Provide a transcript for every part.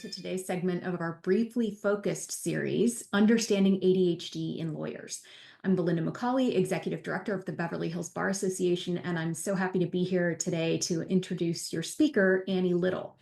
to today's segment of our briefly focused series, Understanding ADHD in Lawyers. I'm Belinda McCauley, Executive Director of the Beverly Hills Bar Association, and I'm so happy to be here today to introduce your speaker, Annie Little.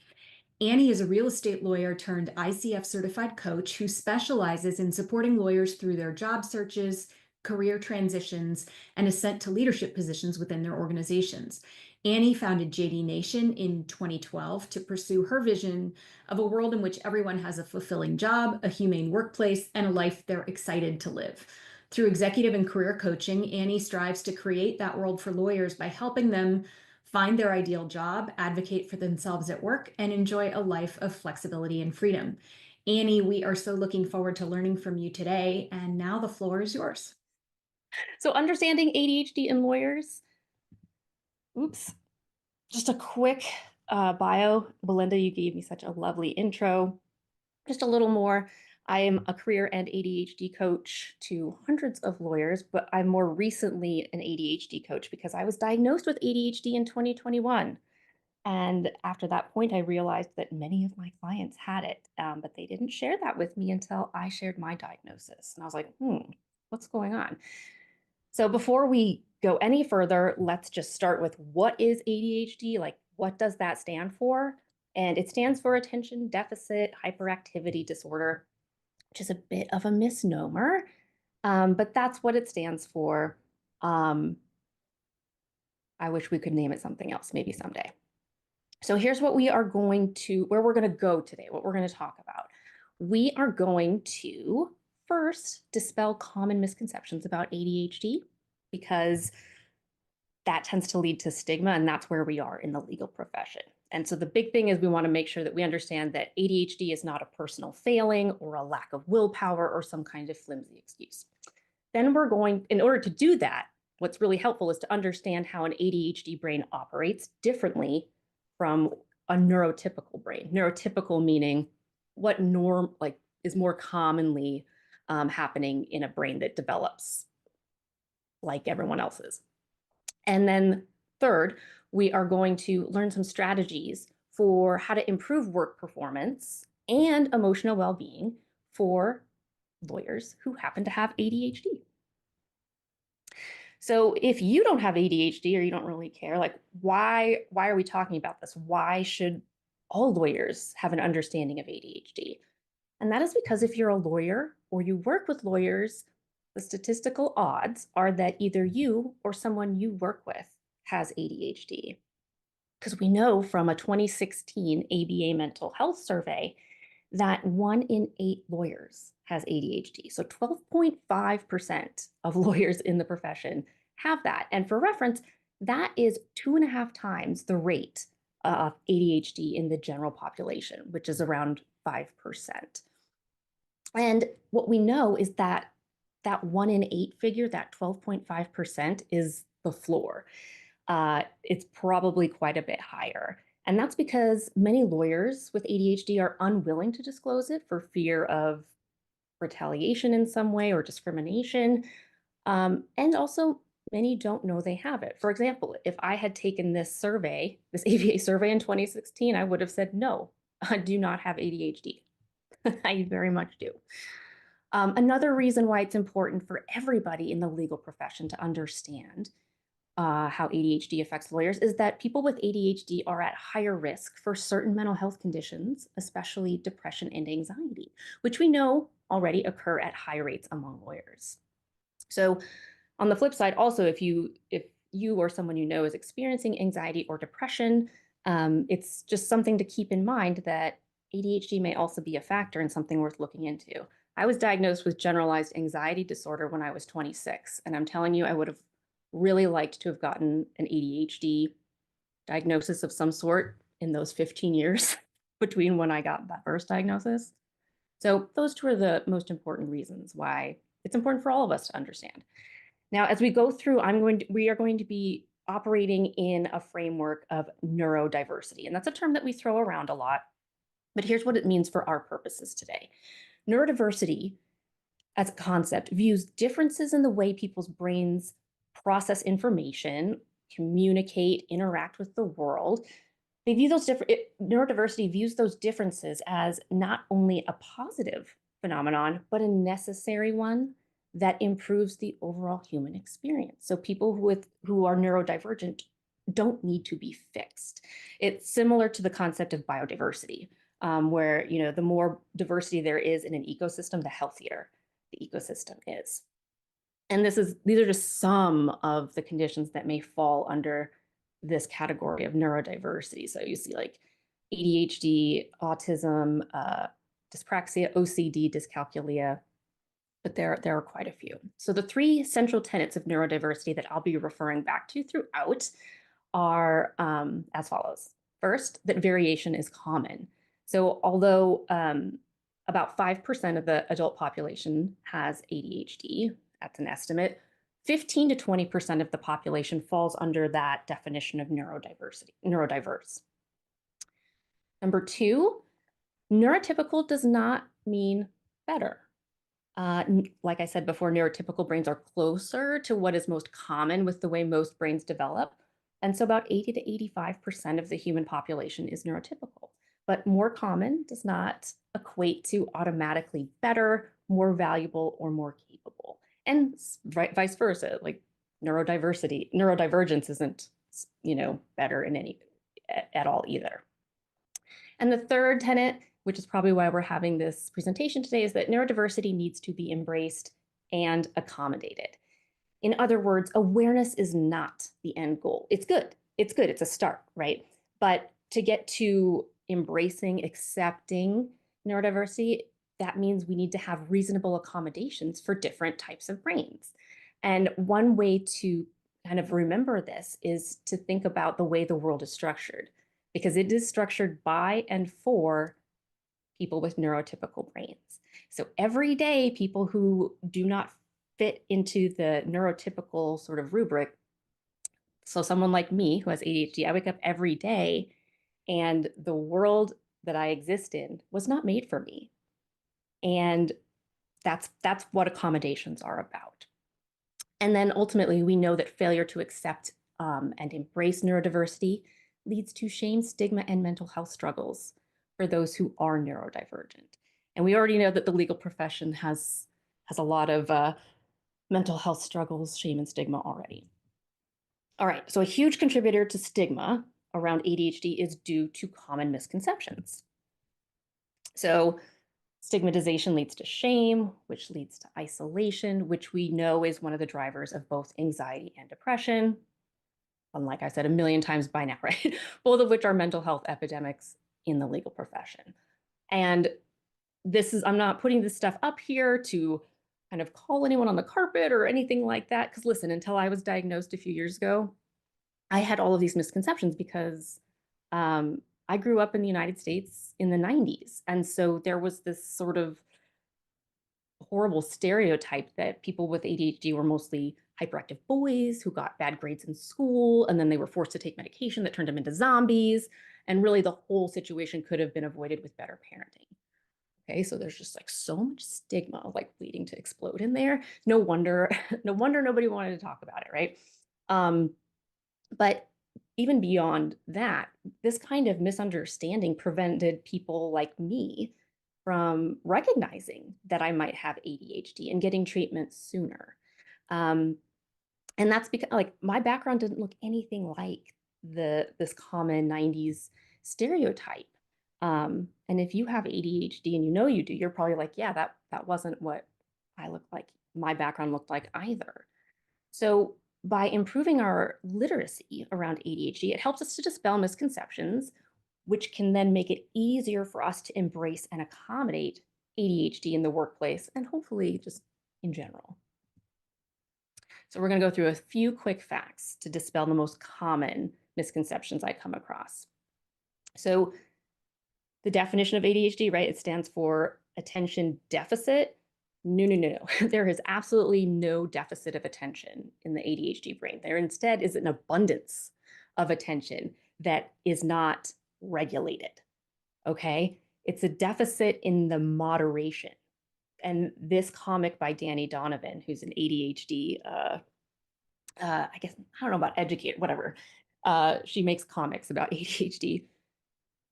Annie is a real estate lawyer turned ICF certified coach who specializes in supporting lawyers through their job searches, career transitions, and ascent to leadership positions within their organizations. Annie founded JD Nation in 2012 to pursue her vision of a world in which everyone has a fulfilling job, a humane workplace, and a life they're excited to live. Through executive and career coaching, Annie strives to create that world for lawyers by helping them find their ideal job, advocate for themselves at work, and enjoy a life of flexibility and freedom. Annie, we are so looking forward to learning from you today, and now the floor is yours. So understanding ADHD in lawyers. Oops. Just a quick bio. Belinda, you gave me such a lovely intro. Just a little more. I am a career and ADHD coach to hundreds of lawyers, but I'm more recently an ADHD coach because I was diagnosed with ADHD in 2021. And after that point, I realized that many of my clients had it, but they didn't share that with me until I shared my diagnosis. And I was like, what's going on? So before we go any further, let's just start with what is ADHD? Like, what does that stand for? And it stands for attention deficit hyperactivity disorder, which is a bit of a misnomer, but that's what it stands for. I wish we could name it something else, maybe someday. So here's what where we're going to go today, what we're going to talk about. We are going to first dispel common misconceptions about ADHD because that tends to lead to stigma, and that's where we are in the legal profession. And so the big thing is we want to make sure that we understand that ADHD is not a personal failing or a lack of willpower or some kind of flimsy excuse. Then in order to do that, what's really helpful is to understand how an ADHD brain operates differently from a neurotypical brain. Neurotypical meaning what is more commonly happening in a brain that develops like everyone else's. And then third, we are going to learn some strategies for how to improve work performance and emotional well-being for lawyers who happen to have ADHD. So if you don't have ADHD or you don't really care, like why are we talking about this? Why should all lawyers have an understanding of ADHD? And that is because if you're a lawyer or you work with lawyers, the statistical odds are that either you or someone you work with has ADHD. Because we know from a 2016 ABA mental health survey that 1 in 8 lawyers has ADHD. So 12.5% of lawyers in the profession have that. And for reference, that is 2.5 times the rate of ADHD in the general population, which is around 5%. And what we know is that 1 in 8 figure, that 12.5%, is the floor. It's probably quite a bit higher. And that's because many lawyers with ADHD are unwilling to disclose it for fear of retaliation in some way or discrimination. And also, many don't know they have it. For example, if I had taken this ABA survey in 2016, I would have said, no, I do not have ADHD. I very much do. Another reason why it's important for everybody in the legal profession to understand how ADHD affects lawyers is that people with ADHD are at higher risk for certain mental health conditions, especially depression and anxiety, which we know already occur at high rates among lawyers. So on the flip side, also, if you or someone you know is experiencing anxiety or depression, it's just something to keep in mind that ADHD may also be a factor and something worth looking into. I was diagnosed with generalized anxiety disorder when I was 26, and I'm telling you, I would have really liked to have gotten an ADHD diagnosis of some sort in those 15 years between when I got that first diagnosis. So those two are the most important reasons why it's important for all of us to understand. Now, as we go through, we are going to be operating in a framework of neurodiversity, and that's a term that we throw around a lot, but here's what it means for our purposes today. Neurodiversity, as a concept, views differences in the way people's brains process information, communicate, interact with the world they view those neurodiversity views those differences as not only a positive phenomenon, but a necessary one that improves the overall human experience. So people who are neurodivergent don't need to be fixed. It's similar to the concept of biodiversity, where the more diversity there is in an ecosystem, the healthier the ecosystem is. And these are just some of the conditions that may fall under this category of neurodiversity. So you see like ADHD, autism, dyspraxia, OCD, dyscalculia, but there are quite a few. So the three central tenets of neurodiversity that I'll be referring back to throughout are as follows. First, that variation is common. So although about 5% of the adult population has ADHD, that's an estimate, 15 to 20% of the population falls under that definition of neurodiverse. Number two, neurotypical does not mean better. Like I said before, neurotypical brains are closer to what is most common with the way most brains develop. And so about 80 to 85% of the human population is neurotypical. But more common does not equate to automatically better, more valuable, or more capable. And vice versa, like neurodivergence isn't, better in any at all either. And the third tenet, which is probably why we're having this presentation today, is that neurodiversity needs to be embraced and accommodated. In other words, awareness is not the end goal. It's good. It's good. It's a start, right? But to get to embracing, accepting neurodiversity, that means we need to have reasonable accommodations for different types of brains. And one way to kind of remember this is to think about the way the world is structured, because it is structured by and for people with neurotypical brains. So every day, people who do not fit into the neurotypical sort of rubric, so someone like me who has ADHD, I wake up every day and the world that I exist in was not made for me. And that's what accommodations are about. And then ultimately, we know that failure to accept and embrace neurodiversity leads to shame, stigma, and mental health struggles for those who are neurodivergent. And we already know that the legal profession has a lot of mental health struggles, shame, and stigma already. All right, so a huge contributor to stigma around ADHD is due to common misconceptions. So stigmatization leads to shame, which leads to isolation, which we know is one of the drivers of both anxiety and depression. And like I said a million times by now, right? Both of which are mental health epidemics in the legal profession. And I'm not putting this stuff up here to kind of call anyone on the carpet or anything like that. Because listen, until I was diagnosed a few years ago, I had all of these misconceptions because I grew up in the United States in the 90s. And so there was this sort of horrible stereotype that people with ADHD were mostly hyperactive boys who got bad grades in school, and then they were forced to take medication that turned them into zombies. And really the whole situation could have been avoided with better parenting. Okay, so there's just like so much stigma like waiting to explode in there. No wonder, no wonder nobody wanted to talk about it, right? But even beyond that, this kind of misunderstanding prevented people like me from recognizing that I might have ADHD and getting treatment sooner. And that's because like my background didn't look anything like this common 90s stereotype. And if you have ADHD and you know you do, you're probably like, yeah, that wasn't what I looked like. My background looked like either. So by improving our literacy around ADHD, it helps us to dispel misconceptions, which can then make it easier for us to embrace and accommodate ADHD in the workplace and hopefully just in general. So we're going to go through a few quick facts to dispel the most common misconceptions I come across. So the definition of ADHD, right? It stands for attention deficit. No. There is absolutely no deficit of attention in the ADHD brain. There instead is an abundance of attention that is not regulated. Okay? It's a deficit in the moderation. And this comic by Danny Donovan, who's an ADHD, I guess, I don't know about educator, whatever. She makes comics about ADHD.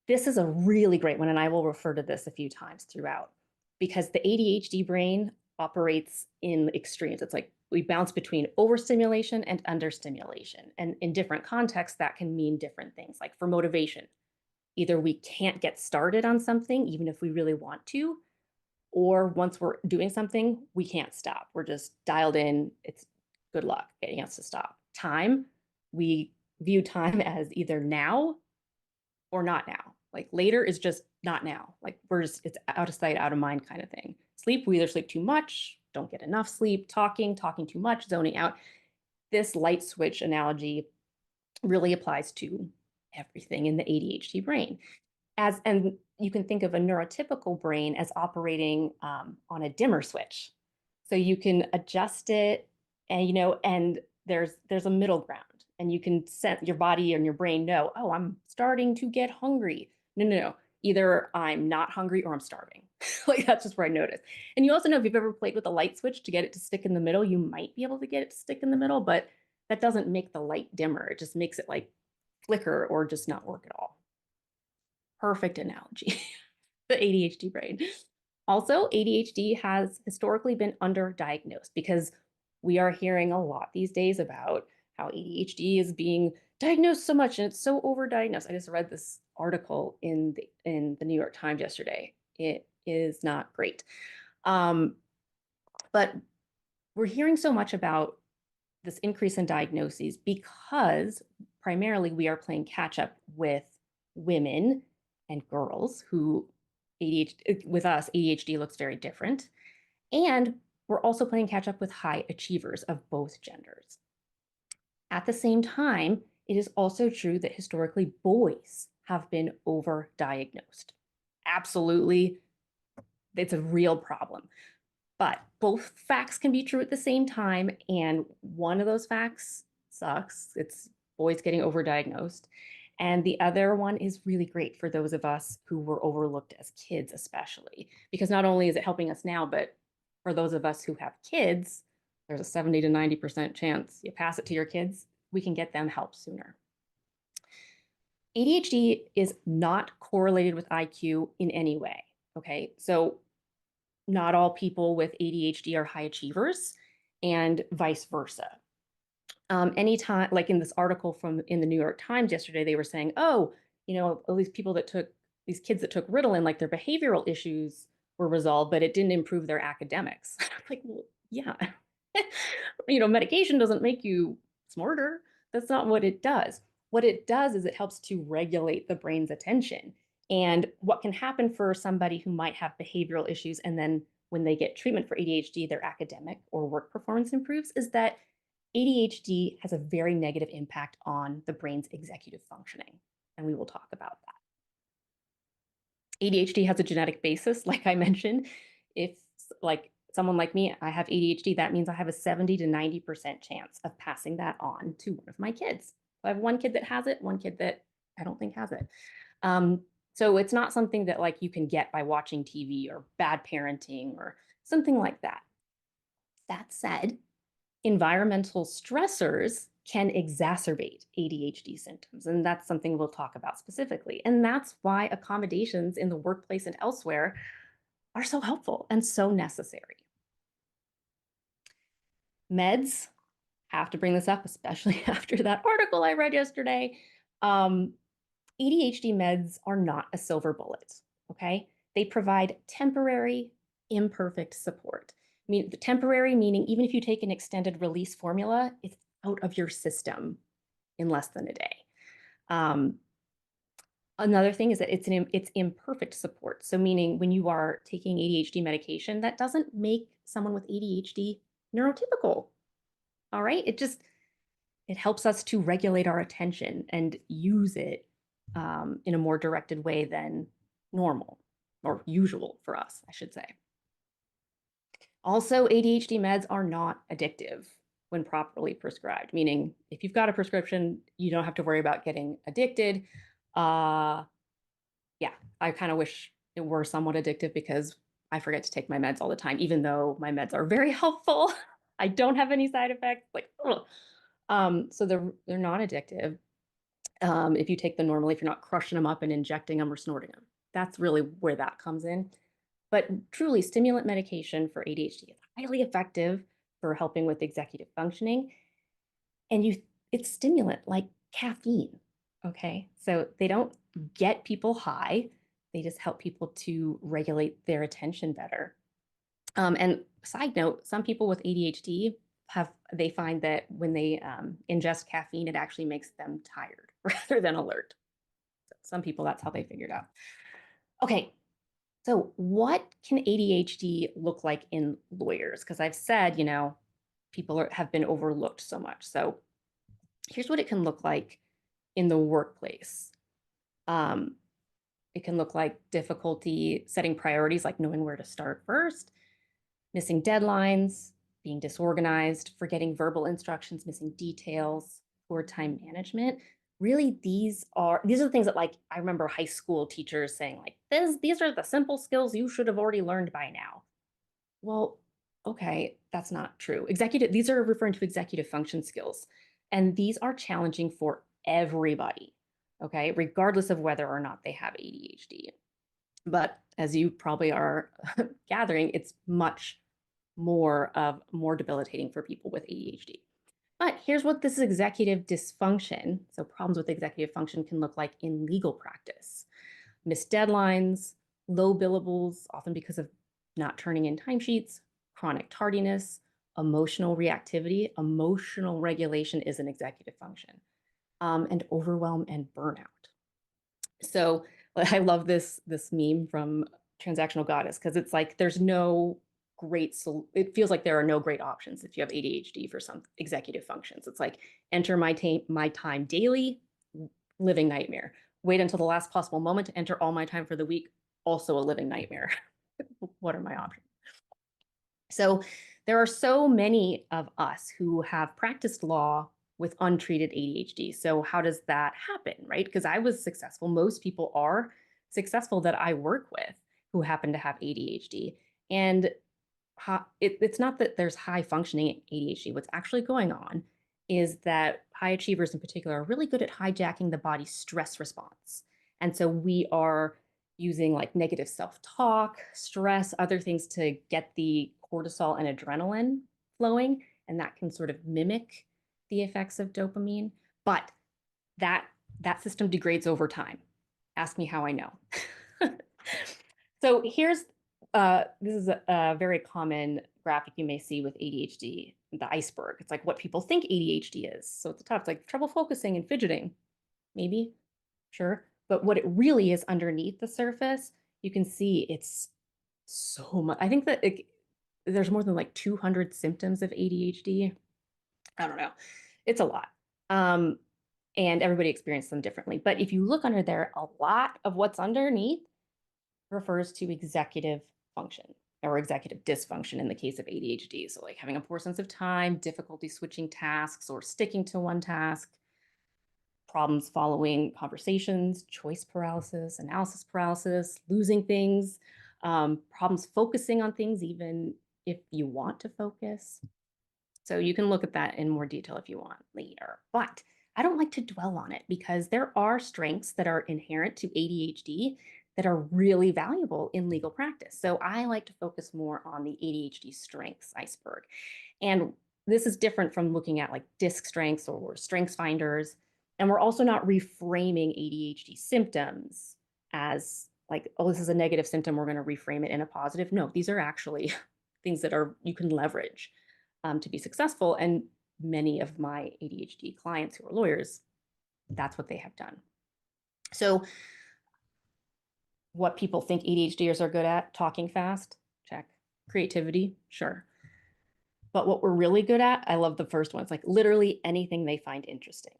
This is a really great one, and I will refer to this a few times throughout because the ADHD brain operates in extremes. It's like we bounce between overstimulation and understimulation. And in different contexts, that can mean different things. Like for motivation, either we can't get started on something, even if we really want to, or once we're doing something, we can't stop. We're just dialed in. It's good luck getting us to stop. Time, we view time as either now or not now. Like later is just not now. Like it's out of sight, out of mind kind of thing. Sleep, we either sleep too much, don't get enough sleep, talking too much, zoning out. This light switch analogy really applies to everything in the ADHD brain. And you can think of a neurotypical brain as operating on a dimmer switch. So you can adjust it, and there's a middle ground, and you can set your body and your brain know, oh, I'm starting to get hungry. No. Either I'm not hungry or I'm starving. Like that's just where I notice. And you also know if you've ever played with a light switch to get it to stick in the middle, you might be able to get it to stick in the middle, but that doesn't make the light dimmer. It just makes it like flicker or just not work at all. Perfect analogy. The ADHD brain. Also, ADHD has historically been underdiagnosed because we are hearing a lot these days about how ADHD is being diagnosed so much and it's so overdiagnosed. I just read this article in the New York Times yesterday. It is not great. But we're hearing so much about this increase in diagnoses because primarily we are playing catch up with women and girls who ADHD, with us, ADHD looks very different. And we're also playing catch up with high achievers of both genders. At the same time, it is also true that historically boys have been overdiagnosed. Absolutely, it's a real problem. But both facts can be true at the same time. And one of those facts sucks. It's boys getting overdiagnosed. And the other one is really great for those of us who were overlooked as kids, especially because not only is it helping us now, but for those of us who have kids, there's a 70 to 90% chance you pass it to your kids, we can get them help sooner. ADHD is not correlated with IQ in any way. Okay. So not all people with ADHD are high achievers and vice versa. Anytime, like in this article in the New York Times yesterday, they were saying, oh, all these these kids that took Ritalin, like their behavioral issues were resolved, but it didn't improve their academics. Like, well, yeah, medication doesn't make you smarter. That's not what it does. What it does is it helps to regulate the brain's attention. And what can happen for somebody who might have behavioral issues and then when they get treatment for ADHD, their academic or work performance improves is that ADHD has a very negative impact on the brain's executive functioning. And we will talk about that. ADHD has a genetic basis, like I mentioned. If like someone like me, I have ADHD, that means I have a 70 to 90% chance of passing that on to one of my kids. I have one kid that has it, one kid that I don't think has it. So it's not something that like you can get by watching TV or bad parenting or something like that. That said, environmental stressors can exacerbate ADHD symptoms, and that's something we'll talk about specifically. And that's why accommodations in the workplace and elsewhere are so helpful and so necessary. Meds, have to bring this up, especially after that article I read yesterday. ADHD meds are not a silver bullet, okay? They provide temporary, imperfect support. I mean, the temporary meaning even if you take an extended release formula, it's out of your system in less than a day. Another thing is that it's imperfect support. So meaning when you are taking ADHD medication, that doesn't make someone with ADHD neurotypical, all right? It helps us to regulate our attention and use it in a more directed way than normal or usual for us, I should say. Also, ADHD meds are not addictive when properly prescribed, meaning if you've got a prescription, you don't have to worry about getting addicted. Yeah, I kind of wish it were somewhat addictive because I forget to take my meds all the time, even though my meds are very helpful. I don't have any side effects. Like, ugh. So they're not addictive. If you take them normally, if you're not crushing them up and injecting them or snorting them, that's really where that comes in. But truly, stimulant medication for ADHD is highly effective for helping with executive functioning. And it's stimulant like caffeine. Okay. So they don't get people high, they just help people to regulate their attention better. And side note, some people with ADHD they find that when they ingest caffeine, it actually makes them tired rather than alert. So some people, that's how they figured out. Okay, so what can ADHD look like in lawyers? Because I've said, people have been overlooked so much. So here's what it can look like in the workplace. Um, it can look like difficulty setting priorities, like knowing where to start first, missing deadlines, being disorganized, forgetting verbal instructions, missing details, poor time management. Really, these are the things that, like, I remember high school teachers saying, like, these are the simple skills you should have already learned by now. Well, okay, that's not true. These are referring to executive function skills, and these are challenging for everybody, okay, regardless of whether or not they have ADHD. But as you probably are gathering, it's much more debilitating for people with ADHD. But here's what this executive dysfunction, so problems with executive function, can look like in legal practice. Missed deadlines, low billables, often because of not turning in timesheets, chronic tardiness, emotional reactivity. Emotional regulation is an executive function, and overwhelm and burnout. So I love this meme from Transactional Goddess, because it's like there's no it feels like there are no great options if you have ADHD for some executive functions. It's like enter my time daily, living nightmare. Wait until the last possible moment to enter all my time for the week, also a living nightmare. What are my options? So there are so many of us who have practiced law with untreated ADHD. So how does that happen, right? Because I was successful. Most people are successful that I work with who happen to have ADHD. And it's not that there's high functioning ADHD. What's actually going on is that high achievers in particular are really good at hijacking the body's stress response. And so we are using like negative self-talk, stress, other things to get the cortisol and adrenaline flowing, and that can sort of mimic the effects of dopamine. But that system degrades over time. Ask me how I know. So here's this is a very common graphic you may see with ADHD, the iceberg. It's like what people think ADHD is. So at the top, it's like trouble focusing and fidgeting, maybe, sure. But what it really is underneath the surface, you can see it's so much. I think that there's more than like 200 symptoms of ADHD. I don't know. It's a lot. And everybody experiences them differently. But if you look under there, a lot of what's underneath refers to executive function or executive dysfunction in the case of ADHD. So like having a poor sense of time, difficulty switching tasks or sticking to one task, problems following conversations, choice paralysis, analysis paralysis, losing things, problems focusing on things even if you want to focus. So you can look at that in more detail if you want later. But I don't like to dwell on it because there are strengths that are inherent to ADHD that are really valuable in legal practice. So I like to focus more on the ADHD strengths iceberg. And this is different from looking at like DISC strengths or strengths finders. And we're also not reframing ADHD symptoms as like, oh, this is a negative symptom, we're going to reframe it in a positive. No, these are actually things that you can leverage to be successful. And many of my ADHD clients who are lawyers, that's what they have done. So what people think ADHDers are good at, talking fast, check. Creativity, sure. But what we're really good at, I love the first one. It's like literally anything they find interesting.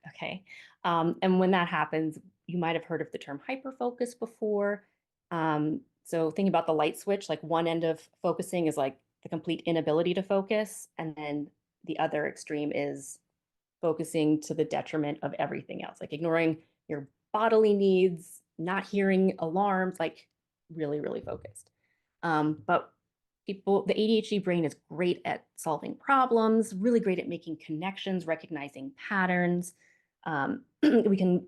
Okay. And when that happens, you might have heard of the term hyperfocus before. So thinking about the light switch, like one end of focusing is like the complete inability to focus. And then the other extreme is focusing to the detriment of everything else, like ignoring your bodily needs, not hearing alarms, like really, really focused. But the ADHD brain is great at solving problems, really great at making connections, recognizing patterns. ADHD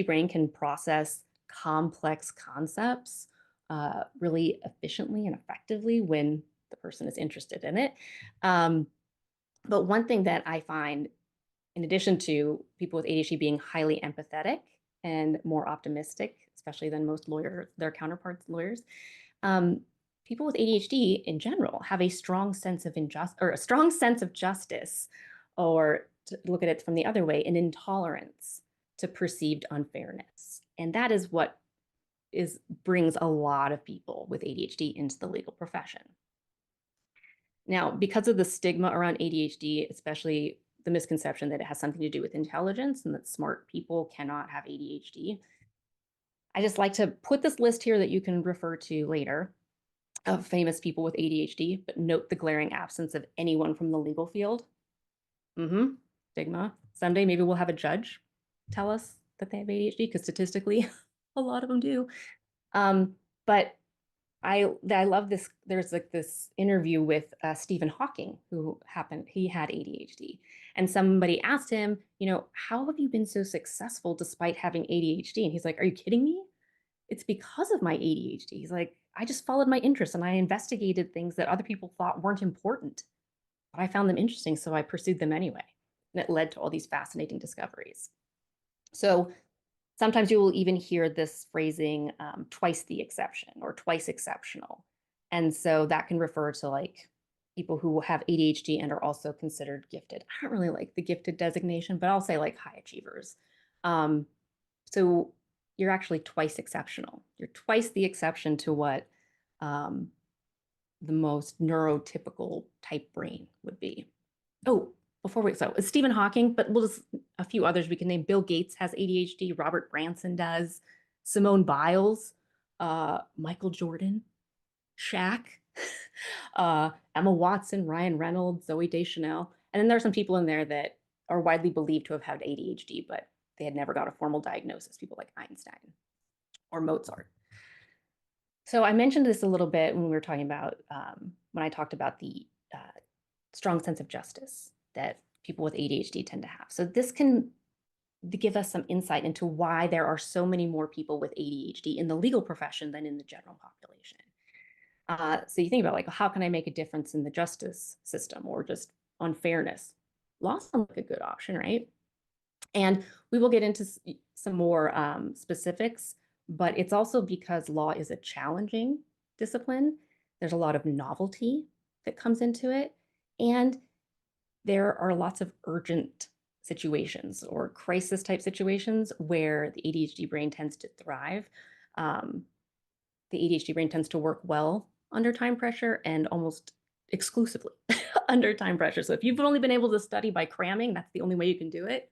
brain can process complex concepts really efficiently and effectively when the person is interested in it. But one thing that I find, in addition to people with ADHD being highly empathetic and more optimistic, especially than most their counterparts lawyers, people with ADHD in general have a strong sense of justice, or to look at it from the other way, an intolerance to perceived unfairness. And that is what brings a lot of people with ADHD into the legal profession. Now, because of the stigma around ADHD, especially the misconception that it has something to do with intelligence and that smart people cannot have ADHD, I just like to put this list here that you can refer to later of famous people with ADHD, but note the glaring absence of anyone from the legal field. Stigma. Someday maybe we'll have a judge tell us that they have ADHD, because statistically, a lot of them do. But I love this. There's like this interview with Stephen Hawking, he had ADHD. And somebody asked him, how have you been so successful despite having ADHD? And he's like, are you kidding me? It's because of my ADHD. He's like, I just followed my interests and I investigated things that other people thought weren't important, but I found them interesting, so I pursued them anyway. And it led to all these fascinating discoveries. So sometimes you will even hear this phrasing, twice the exception or twice exceptional. And so that can refer to like people who have ADHD and are also considered gifted. I don't really like the gifted designation, but I'll say like high achievers. So you're actually twice exceptional. You're twice the exception to what the most neurotypical type brain would be. Oh, so it's Stephen Hawking, but we'll just a few others we can name. Bill Gates has ADHD. Robert Branson does. Simone Biles, Michael Jordan, Shaq, Emma Watson, Ryan Reynolds, Zooey Deschanel. And then there are some people in there that are widely believed to have had ADHD, but they had never got a formal diagnosis, people like Einstein or Mozart. So I mentioned this a little bit when we were talking about, when I talked about the strong sense of justice that people with ADHD tend to have. So this can give us some insight into why there are so many more people with ADHD in the legal profession than in the general population. So you think about like, how can I make a difference in the justice system or just on fairness? Law sounds like a good option, right? And we will get into some more specifics, but it's also because law is a challenging discipline. There's a lot of novelty that comes into it. And there are lots of urgent situations or crisis type situations where the ADHD brain tends to thrive. The ADHD brain tends to work well under time pressure and almost exclusively under time pressure. So if you've only been able to study by cramming, that's the only way you can do it,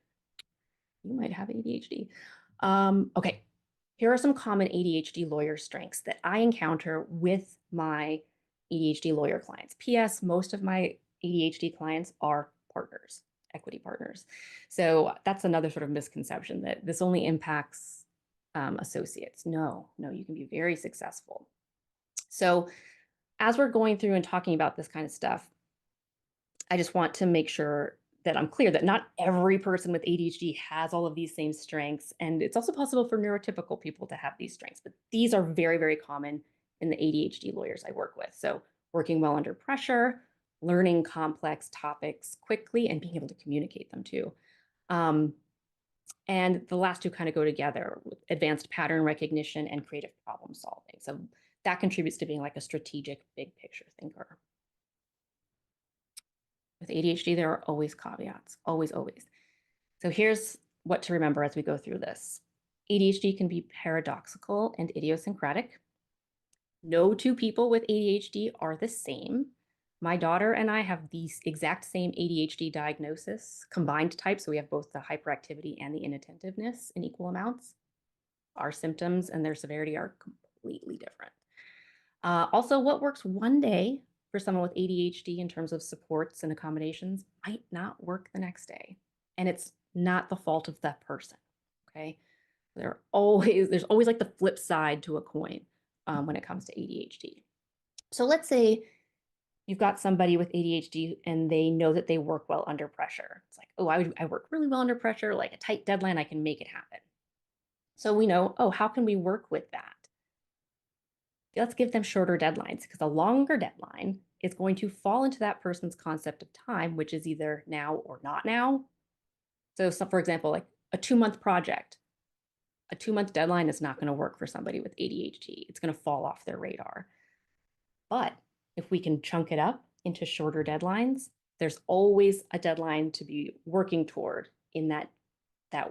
you might have ADHD. Okay, here are some common ADHD lawyer strengths that I encounter with my ADHD lawyer clients. P.S. Most of my ADHD clients are partners, equity partners. So that's another sort of misconception that this only impacts associates. No, you can be very successful. So as we're going through and talking about this kind of stuff, I just want to make sure that I'm clear that not every person with ADHD has all of these same strengths. And it's also possible for neurotypical people to have these strengths, but these are very, very common in the ADHD lawyers I work with. So working well under pressure, learning complex topics quickly, and being able to communicate them too. And the last two kind of go together with advanced pattern recognition and creative problem solving. So that contributes to being like a strategic, big picture thinker. With ADHD, there are always caveats, always, always. So here's what to remember as we go through this. ADHD can be paradoxical and idiosyncratic. No two people with ADHD are the same. My daughter and I have the exact same ADHD diagnosis, combined type, so we have both the hyperactivity and the inattentiveness in equal amounts. Our symptoms and their severity are completely different. Also, what works one day for someone with ADHD in terms of supports and accommodations might not work the next day. And it's not the fault of that person, okay? There's always like the flip side to a coin when it comes to ADHD. So let's say, you've got somebody with ADHD and they know that they work well under pressure. It's like, oh, I work really well under pressure, like a tight deadline, I can make it happen. So we know, oh, how can we work with that? Let's give them shorter deadlines, because a longer deadline is going to fall into that person's concept of time, which is either now or not now. So for example, like a 2-month project, a 2-month deadline is not going to work for somebody with ADHD. It's going to fall off their radar. But if we can chunk it up into shorter deadlines, there's always a deadline to be working toward in that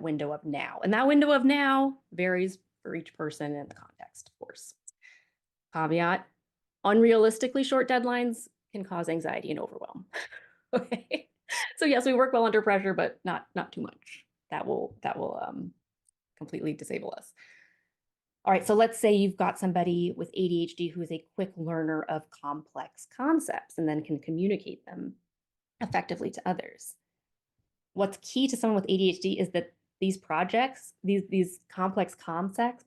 window of now. And that window of now varies for each person and the context, of course. Caveat, unrealistically short deadlines can cause anxiety and overwhelm. Okay. So yes, we work well under pressure, but not too much. That will completely disable us. All right, so let's say you've got somebody with ADHD who is a quick learner of complex concepts and then can communicate them effectively to others. What's key to someone with ADHD is that these projects, these complex concepts,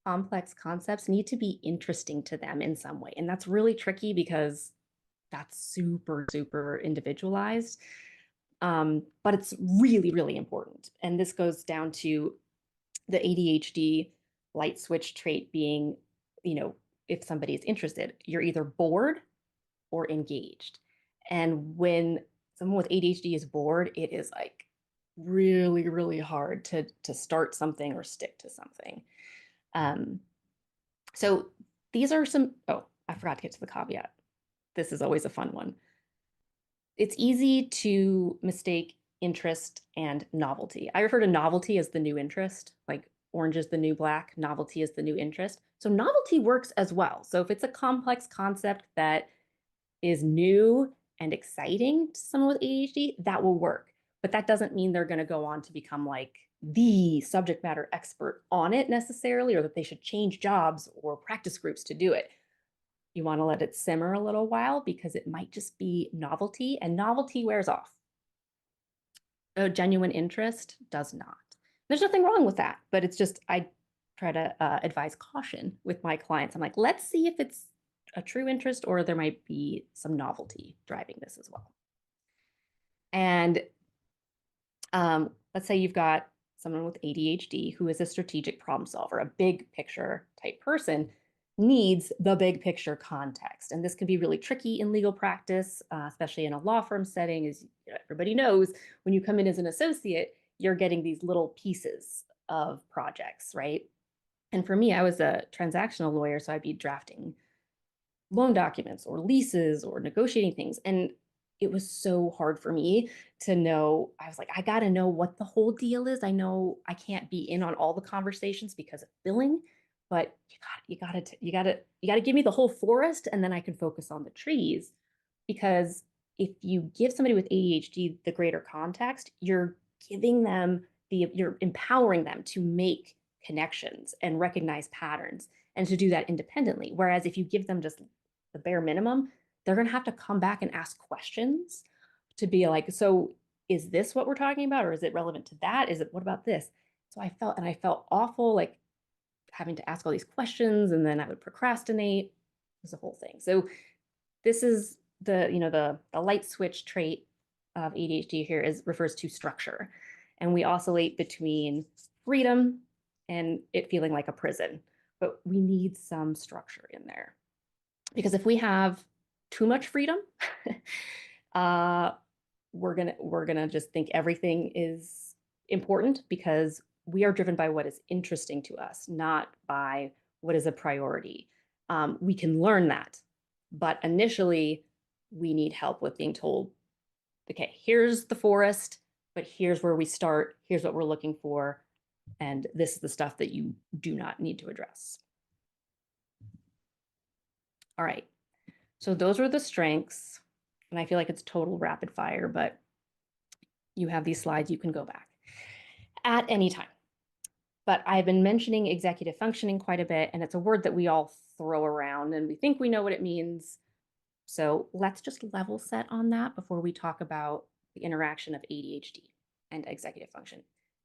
complex concepts need to be interesting to them in some way. And that's really tricky because that's super, super individualized. But it's really, really important. And this goes down to the ADHD light switch trait being, if somebody is interested, you're either bored or engaged. And when someone with ADHD is bored, it is like really, really hard to start something or stick to something. So these are some, oh, I forgot to get to the caveat. This is always a fun one. It's easy to mistake interest and novelty. I refer to novelty as the new interest, like orange is the new black, novelty is the new interest. So novelty works as well. So if it's a complex concept that is new and exciting to someone with ADHD, that will work. But that doesn't mean they're going to go on to become like the subject matter expert on it necessarily, or that they should change jobs or practice groups to do it. You want to let it simmer a little while because it might just be novelty, and novelty wears off. A genuine interest does not. There's nothing wrong with that, but it's just, I try to advise caution with my clients. I'm like, let's see if it's a true interest or there might be some novelty driving this as well. And let's say you've got someone with ADHD who is a strategic problem solver, a big picture type person, needs the big picture context. And this can be really tricky in legal practice, especially in a law firm setting. As everybody knows, when you come in as an associate, you're getting these little pieces of projects, right? And for me, I was a transactional lawyer, so I'd be drafting loan documents or leases or negotiating things. And it was so hard for me to know. I was like, I got to know what the whole deal is. I know I can't be in on all the conversations because of billing, but you got to give me the whole forest, and then I can focus on the trees. Because if you give somebody with ADHD the greater context, you're empowering them to make connections and recognize patterns and to do that independently. Whereas if you give them just the bare minimum, they're going to have to come back and ask questions to be like, so is this what we're talking about? Or is it relevant to that? What about this? So I felt awful, like having to ask all these questions, and then I would procrastinate. It was a whole thing. So this is the light switch trait of ADHD here refers to structure. And we oscillate between freedom and it feeling like a prison, but we need some structure in there. Because if we have too much freedom, we're gonna just think everything is important, because we are driven by what is interesting to us, not by what is a priority. We can learn that, but initially we need help with being told, okay, here's the forest, but here's where we start, here's what we're looking for, and this is the stuff that you do not need to address. All right, so those are the strengths, and I feel like it's total rapid fire, but you have these slides, you can go back at any time. But I've been mentioning executive functioning quite a bit, and it's a word that we all throw around and we think we know what it means. So let's just level set on that before we talk about the interaction of ADHD and executive function.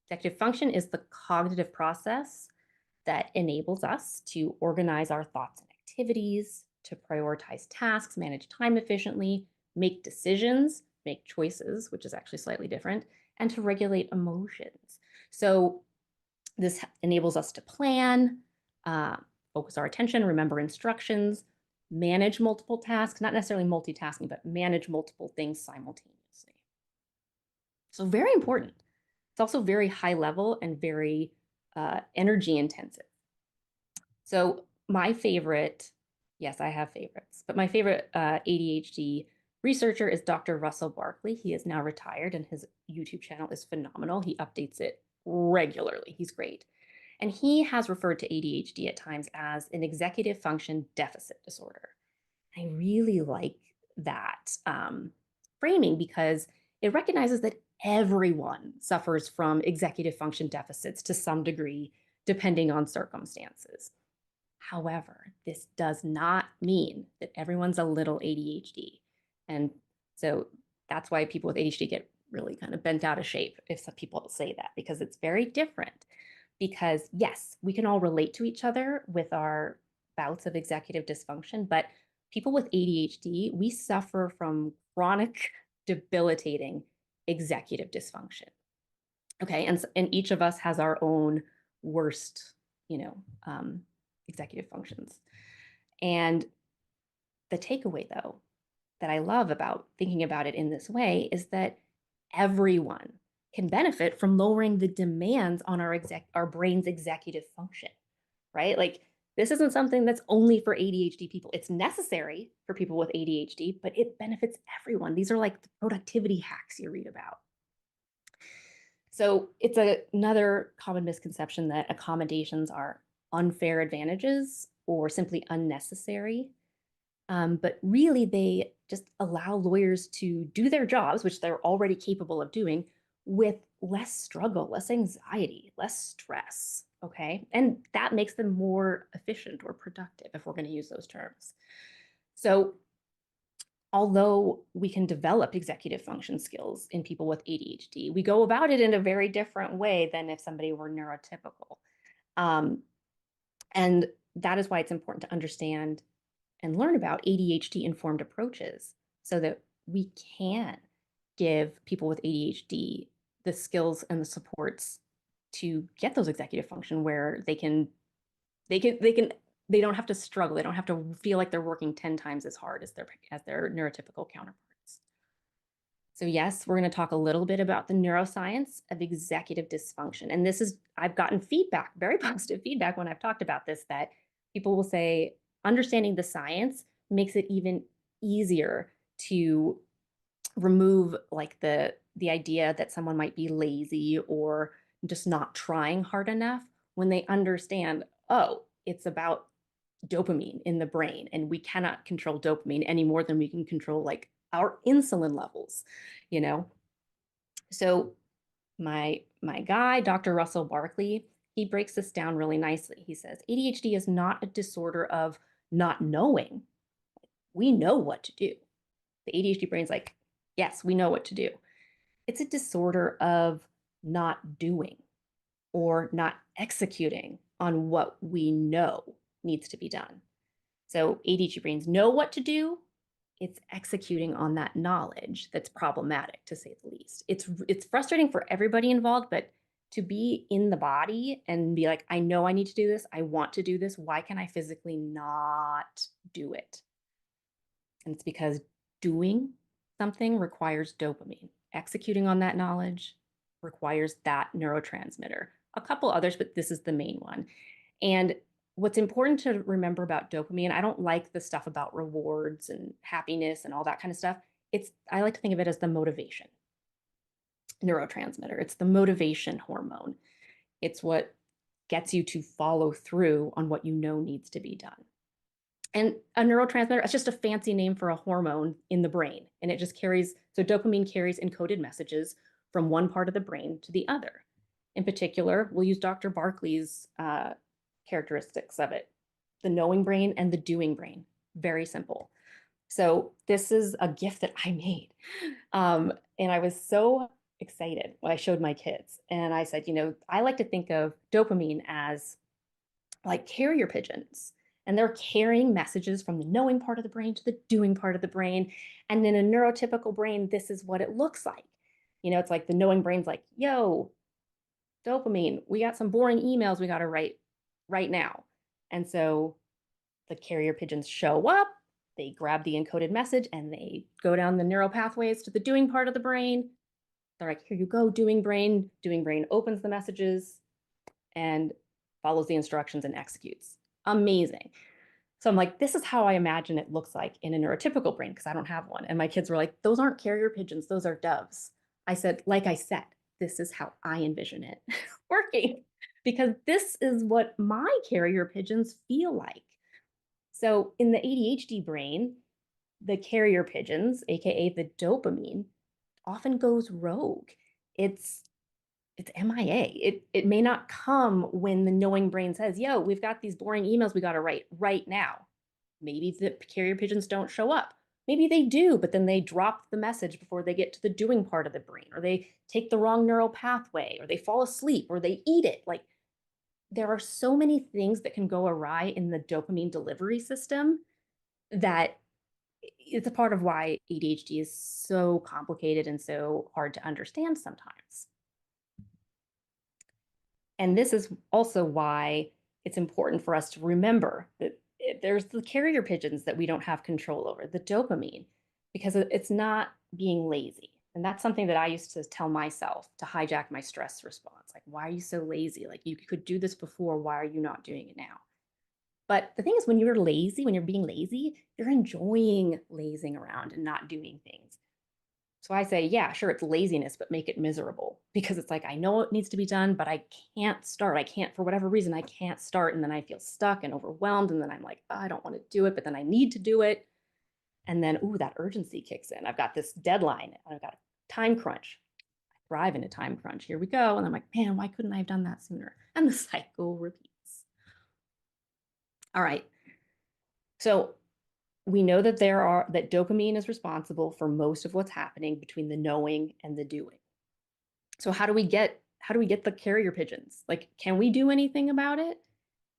Executive function is the cognitive process that enables us to organize our thoughts and activities, to prioritize tasks, manage time efficiently, make decisions, make choices, which is actually slightly different, and to regulate emotions. So this enables us to plan, focus our attention, remember instructions, manage multiple tasks, not necessarily multitasking, but manage multiple things simultaneously. So very important. It's also very high level and very energy intensive. So my favorite, yes, I have favorites, but my favorite ADHD researcher is Dr. Russell Barkley. He is now retired and his YouTube channel is phenomenal. He updates it regularly. He's great. And he has referred to ADHD at times as an executive function deficit disorder. I really like that framing because it recognizes that everyone suffers from executive function deficits to some degree, depending on circumstances. However, this does not mean that everyone's a little ADHD. And so that's why people with ADHD get really kind of bent out of shape if some people say that, because it's very different. Because yes, we can all relate to each other with our bouts of executive dysfunction, but people with ADHD, we suffer from chronic, debilitating executive dysfunction. Okay, and each of us has our own worst, executive functions. And the takeaway, though, that I love about thinking about it in this way is that everyone can benefit from lowering the demands on our brain's executive function, right? Like this isn't something that's only for ADHD people. It's necessary for people with ADHD, but it benefits everyone. These are like the productivity hacks you read about. So it's another common misconception that accommodations are unfair advantages or simply unnecessary. But really, they just allow lawyers to do their jobs, which they're already capable of doing, with less struggle, less anxiety, less stress. Okay. And that makes them more efficient or productive, if we're going to use those terms. So, although we can develop executive function skills in people with ADHD, we go about it in a very different way than if somebody were neurotypical. And that is why it's important to understand and learn about ADHD informed approaches so that we can give people with ADHD the skills and the supports to get those executive function where they don't have to struggle. They don't have to feel like they're working 10 times as hard as their neurotypical counterparts. So yes, we're going to talk a little bit about the neuroscience of executive dysfunction. And I've gotten feedback, very positive feedback when I've talked about this, that people will say, understanding the science makes it even easier to remove like the idea that someone might be lazy or just not trying hard enough when they understand, oh, it's about dopamine in the brain, and we cannot control dopamine any more than we can control like our insulin levels, you know? So my guy, Dr. Russell Barkley, he breaks this down really nicely. He says, ADHD is not a disorder of not knowing. We know what to do. The ADHD brain's like, yes, we know what to do. It's a disorder of not doing or not executing on what we know needs to be done. So ADHD brains know what to do. It's executing on that knowledge that's problematic, to say the least. It's frustrating for everybody involved, but to be in the body and be like, I know I need to do this. I want to do this. Why can I physically not do it? And it's because doing something requires dopamine. Executing on that knowledge requires that neurotransmitter. A couple others, but this is the main one. And what's important to remember about dopamine, I don't like the stuff about rewards and happiness and all that kind of stuff. I like to think of it as the motivation neurotransmitter. It's the motivation hormone. It's what gets you to follow through on what you know needs to be done. And a neurotransmitter, it's just a fancy name for a hormone in the brain. And it just so dopamine carries encoded messages from one part of the brain to the other. In particular, we'll use Dr. Barkley's characteristics of it, the knowing brain and the doing brain. Very simple. So this is a gift that I made. And I was so excited when I showed my kids. And I said, I like to think of dopamine as like carrier pigeons. And they're carrying messages from the knowing part of the brain to the doing part of the brain. And in a neurotypical brain, this is what it looks like. It's like the knowing brain's like, yo, dopamine, we got some boring emails we got to write right now. And so the carrier pigeons show up, they grab the encoded message, and they go down the neural pathways to the doing part of the brain. They're like, here you go, doing brain. Doing brain opens the messages and follows the instructions and executes. Amazing. So I'm like, this is how I imagine it looks like in a neurotypical brain, because I don't have one. And my kids were like, those aren't carrier pigeons, those are doves. I said, like I said, this is how I envision it working, because this is what my carrier pigeons feel like. So in the ADHD brain, the carrier pigeons, aka the dopamine, often goes rogue. It's MIA. It may not come when the knowing brain says, yo, we've got these boring emails we got to write right now. Maybe the carrier pigeons don't show up. Maybe they do, but then they drop the message before they get to the doing part of the brain, or they take the wrong neural pathway, or they fall asleep, or they eat it. Like, there are so many things that can go awry in the dopamine delivery system that it's a part of why ADHD is so complicated and so hard to understand sometimes. And this is also why it's important for us to remember that there's the carrier pigeons that we don't have control over, the dopamine, because it's not being lazy. And that's something that I used to tell myself to hijack my stress response. Like, why are you so lazy? Like, you could do this before. Why are you not doing it now? But the thing is, when you're lazy, when you're being lazy, you're enjoying lazing around and not doing things. So I say, yeah, sure, it's laziness, but make it miserable, because it's like, I know it needs to be done, but I can't start. I can't, for whatever reason, I can't start. And then I feel stuck and overwhelmed. And then I'm like, oh, I don't want to do it, but then I need to do it. And then, ooh, that urgency kicks in. I've got this deadline. I've got a time crunch. I thrive in a time crunch. Here we go. And I'm like, man, why couldn't I have done that sooner? And the cycle repeats. All right. So we know that that dopamine is responsible for most of what's happening between the knowing and the doing. So how do we get the carrier pigeons? Like, can we do anything about it?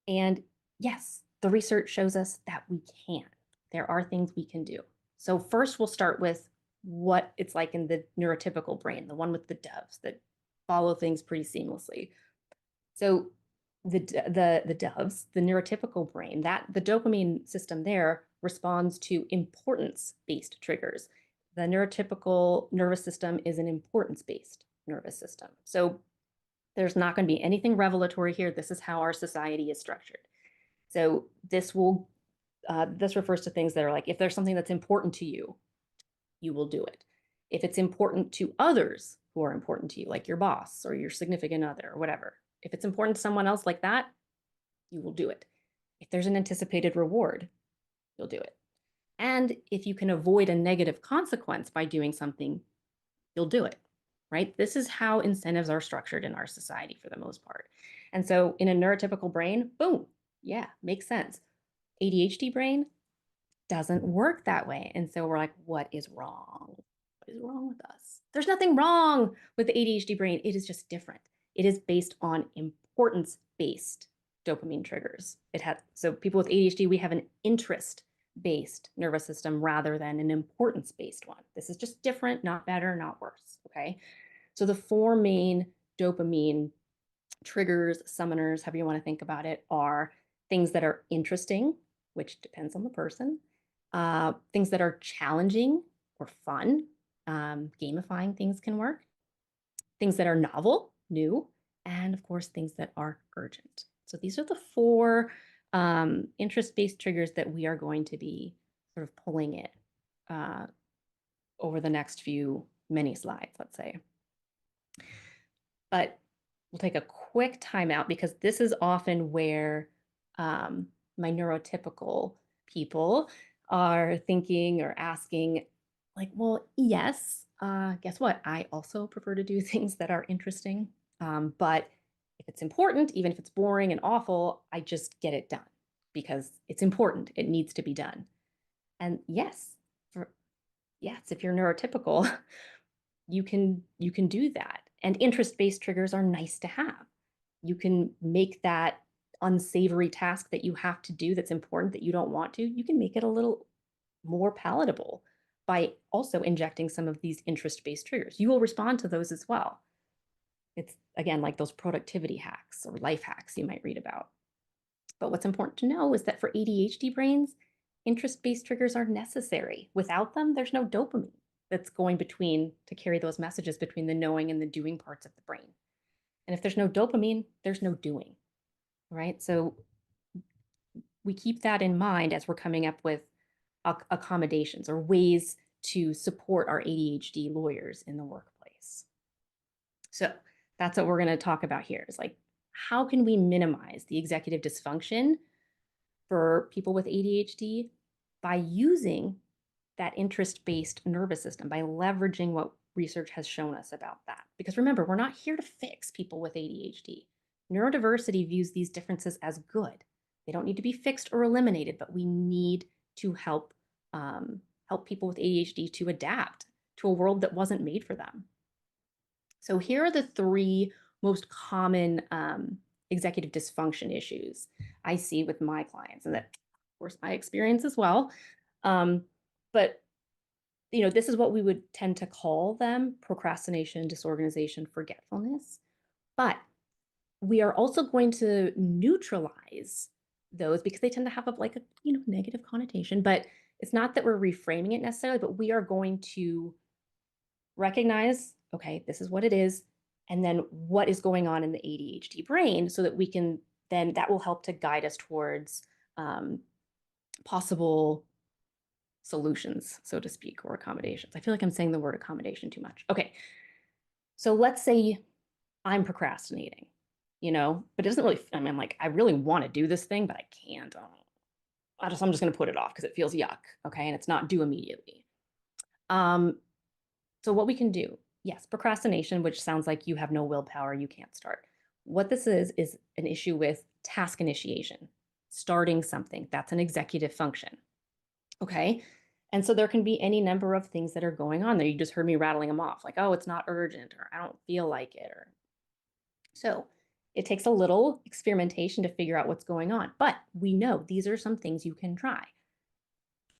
And yes, the research shows us that we can. There are things we can do. So first, we'll start with what it's like in the neurotypical brain, the one with the doves that follow things pretty seamlessly. So the doves, the neurotypical brain, that the dopamine system there responds to importance-based triggers. The neurotypical nervous system is an importance-based nervous system. So there's not going to be anything revelatory here. This is how our society is structured. So this refers to things that are like, if there's something that's important to you, you will do it. If it's important to others who are important to you, like your boss or your significant other or whatever, if it's important to someone else like that, you will do it. If there's an anticipated reward, you'll do it. And if you can avoid a negative consequence by doing something, you'll do it, right? This is how incentives are structured in our society for the most part. And so in a neurotypical brain, boom, yeah, makes sense. ADHD brain doesn't work that way. And so we're like, what is wrong? What is wrong with us? There's nothing wrong with the ADHD brain. It is just different. It is based on importance-based dopamine triggers. So people with ADHD, we have an interest-based nervous system rather than an importance-based one. This is just different, not better, not worse, okay? So the four main dopamine triggers, summoners, however you want to think about it, are things that are interesting, which depends on the person, things that are challenging or fun, gamifying things can work, things that are novel, new, and of course, things that are urgent. So these are the four interest-based triggers that we are going to be sort of pulling in over the next many slides, let's say. But we'll take a quick timeout, because this is often where my neurotypical people are thinking or asking, like, well, yes, guess what? I also prefer to do things that are interesting. But if it's important, even if it's boring and awful, I just get it done because it's important. It needs to be done. And yes, if you're neurotypical, you can do that. And interest-based triggers are nice to have. You can make that unsavory task that you have to do that's important that you don't want to, you can make it a little more palatable by also injecting some of these interest-based triggers. You will respond to those as well. It's, again, like those productivity hacks or life hacks you might read about. But what's important to know is that for ADHD brains, interest-based triggers are necessary. Without them, there's no dopamine that's going between to carry those messages between the knowing and the doing parts of the brain. And if there's no dopamine, there's no doing, right? So we keep that in mind as we're coming up with accommodations or ways to support our ADHD lawyers in the workplace. So that's what we're going to talk about here is like, how can we minimize the executive dysfunction for people with ADHD by using that interest-based nervous system, by leveraging what research has shown us about that? Because remember, we're not here to fix people with ADHD. Neurodiversity views these differences as good. They don't need to be fixed or eliminated, but we need to help people with ADHD to adapt to a world that wasn't made for them. So here are the three most common executive dysfunction issues I see with my clients, and that, of course, I experience as well. But this is what we would tend to call them: procrastination, disorganization, forgetfulness. But we are also going to neutralize those because they tend to have a negative connotation. But it's not that we're reframing it necessarily, but we are going to recognize, okay, this is what it is, and then what is going on in the ADHD brain, so that we can then, that will help to guide us towards possible solutions, so to speak, or accommodations. I feel like I'm saying the word accommodation too much. Okay, so let's say I'm procrastinating, but it doesn't really, I'm like, I really want to do this thing, but I can't. I'm just going to put it off because it feels yuck, okay, and it's not due immediately. So what we can do, yes, procrastination, which sounds like you have no willpower, you can't start. What this is an issue with task initiation, starting something. That's an executive function, okay? And so there can be any number of things that are going on there. You just heard me rattling them off, like, oh, it's not urgent, or I don't feel like it, or so it takes a little experimentation to figure out what's going on. But we know these are some things you can try.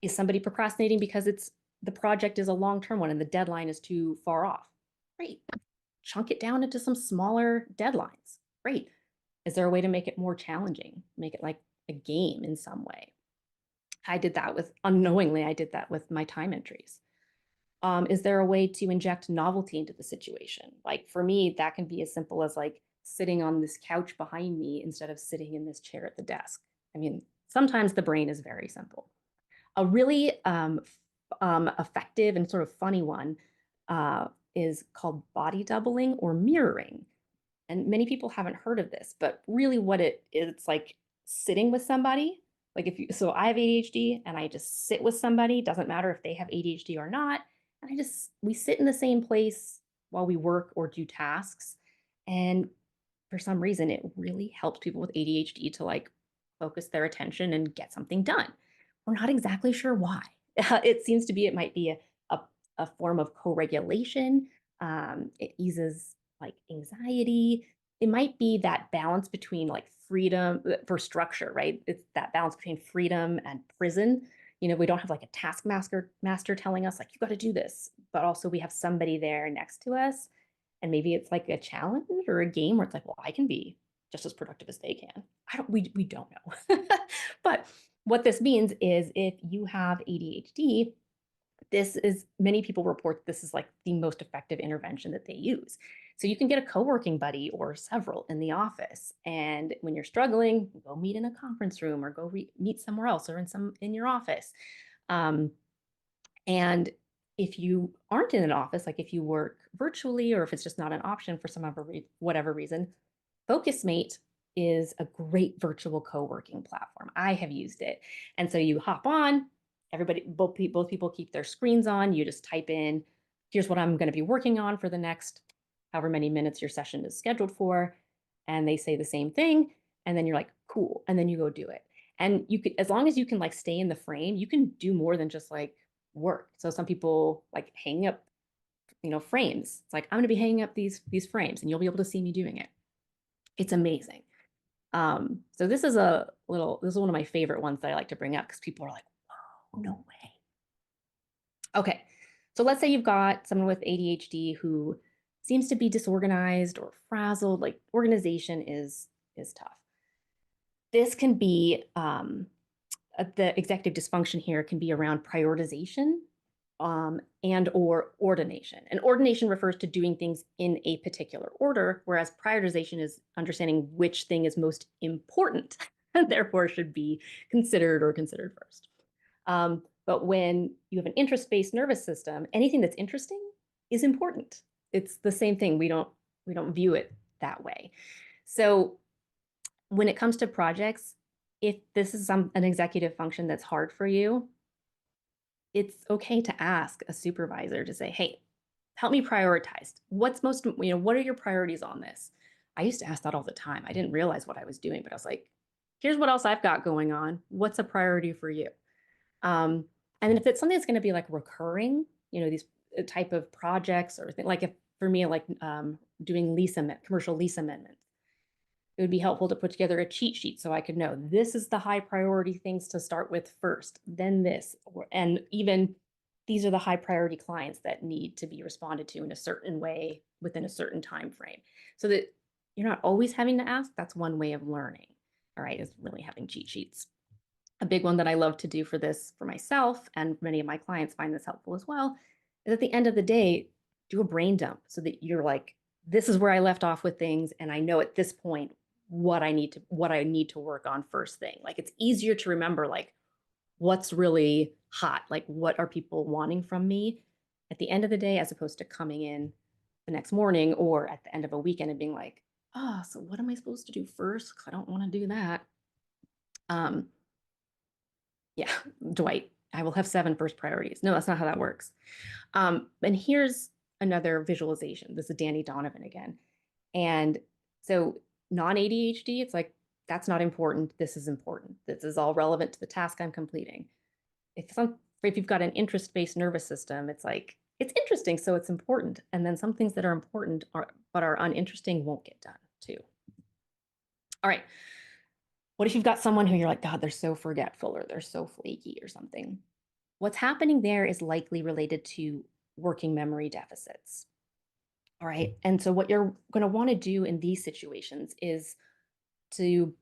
Is somebody procrastinating because the project is a long-term one and the deadline is too far off? Great. Chunk it down into some smaller deadlines. Great. Is there a way to make it more challenging? Make it like a game in some way? Unknowingly, I did that with my time entries. Is there a way to inject novelty into the situation? Like for me, that can be as simple as like sitting on this couch behind me instead of sitting in this chair at the desk. I mean, sometimes the brain is very simple. A really effective and sort of funny one is called body doubling or mirroring. And many people haven't heard of this, but really what it is, it's like sitting with somebody. Like so I have ADHD and I just sit with somebody, doesn't matter if they have ADHD or not. And we sit in the same place while we work or do tasks. And for some reason, it really helps people with ADHD to like focus their attention and get something done. We're not exactly sure why. It might be a form of co-regulation. It eases like anxiety. It might be that balance between like freedom for structure, right? It's that balance between freedom and prison. We don't have like a taskmaster telling us like, you got to do this, but also we have somebody there next to us. And maybe it's like a challenge or a game where it's like, well, I can be just as productive as they can. We don't know. But what this means is if you have ADHD, many people report this is like the most effective intervention that they use. So you can get a co-working buddy or several in the office. And when you're struggling, go meet in a conference room or go meet somewhere else or in your office. And if you aren't in an office, like if you work virtually or if it's just not an option for whatever reason, FocusMate is a great virtual co-working platform. I have used it. And so you hop on, both people keep their screens on. You just type in, here's what I'm going to be working on for the next however many minutes your session is scheduled for. And they say the same thing. And then you're like, cool. And then you go do it. And you could, as long as you can like stay in the frame, you can do more than just like work. So some people like hang up, frames. It's like, I'm going to be hanging up these frames and you'll be able to see me doing it. It's amazing. So this is one of my favorite ones that I like to bring up because people are like, "Whoa, no way." Okay, so let's say you've got someone with ADHD who seems to be disorganized or frazzled. Like organization is tough. This can be the executive dysfunction here can be around prioritization and or ordination. And ordination refers to doing things in a particular order, whereas prioritization is understanding which thing is most important and therefore should be considered first. But when you have an interest-based nervous system, anything that's interesting is important. It's the same thing. We don't view it that way. So when it comes to projects, if this is an executive function that's hard for you, it's okay to ask a supervisor to say, hey, help me prioritize. What are your priorities on this? I used to ask that all the time. I didn't realize what I was doing, but I was like, here's what else I've got going on. What's a priority for you? And then if it's something that's going to be like recurring, these type of projects or like if for me, like doing commercial lease amendments, it would be helpful to put together a cheat sheet so I could know this is the high priority things to start with first, then this, and even these are the high priority clients that need to be responded to in a certain way within a certain time frame, so that you're not always having to ask. That's one way of learning. All right, is really having cheat sheets. A big one that I love to do for this for myself, and many of my clients find this helpful as well, is at the end of the day, do a brain dump so that you're like, this is where I left off with things, and I know at this point what I need to work on first thing. Like it's easier to remember like what's really hot, like what are people wanting from me at the end of the day, as opposed to coming in the next morning or at the end of a weekend and being like, oh, so what am I supposed to do first? Because I don't want to do that. Yeah, Dwight, I will have 7 first priorities. No, that's not how that works. And here's another visualization. This is Danny Donovan again. And so non-ADHD, it's like, that's not important. This is important. This is all relevant to the task I'm completing. If you've got an interest-based nervous system, it's like, it's interesting, so it's important. And then some things that are important but are uninteresting won't get done too. All right. What if you've got someone who you're like, God, they're so forgetful or they're so flaky or something? What's happening there is likely related to working memory deficits. All right. And so what you're going to want to do in these situations is to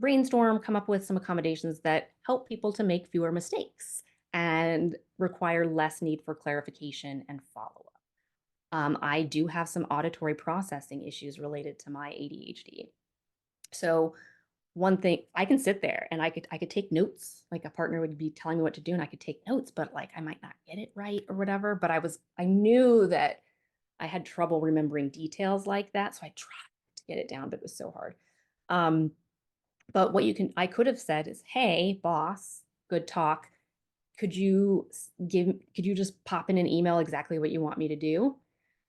brainstorm, come up with some accommodations that help people to make fewer mistakes and require less need for clarification and follow-up. I do have some auditory processing issues related to my ADHD. So one thing, I can sit there and I could take notes. Like a partner would be telling me what to do and I could take notes, but like I might not get it right or whatever. But I knew that I had trouble remembering details like that. So I tried to get it down, but it was so hard. But I could have said is, hey, boss, good talk. Could you just pop in an email exactly what you want me to do?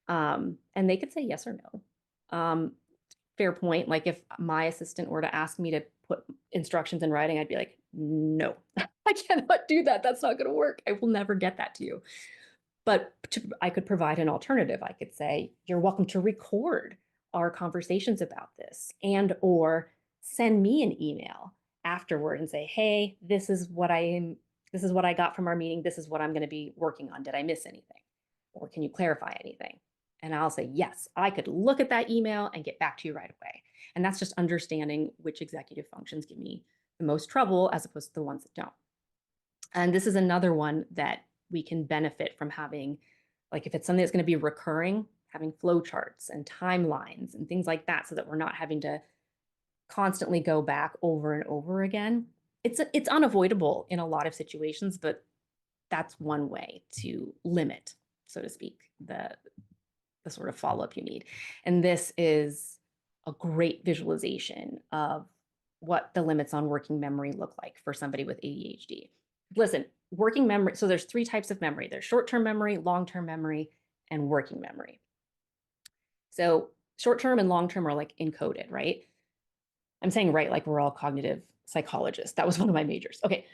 And they could say yes or no. Fair point. Like if my assistant were to ask me to put instructions in writing, I'd be like, no, I cannot do that. That's not going to work. I will never get that to you. But I could provide an alternative. I could say, you're welcome to record our conversations about this or send me an email afterward and say, hey, this is what I got from our meeting. This is what I'm going to be working on. Did I miss anything? Or can you clarify anything? And I'll say, yes, I could look at that email and get back to you right away. And that's just understanding which executive functions give me the most trouble as opposed to the ones that don't. And this is another one that we can benefit from having, like if it's something that's going to be recurring, having flow charts and timelines and things like that, so that we're not having to constantly go back over and over again. It's unavoidable in a lot of situations, but that's one way to limit, so to speak, the sort of follow-up you need. And this is a great visualization of what the limits on working memory look like for somebody with ADHD. Listen, working memory, so there's 3 types of memory. There's short-term memory, long-term memory, and working memory. So short-term and long-term are like encoded, right? I'm saying right, like we're all cognitive psychologists. That was one of my majors. Okay.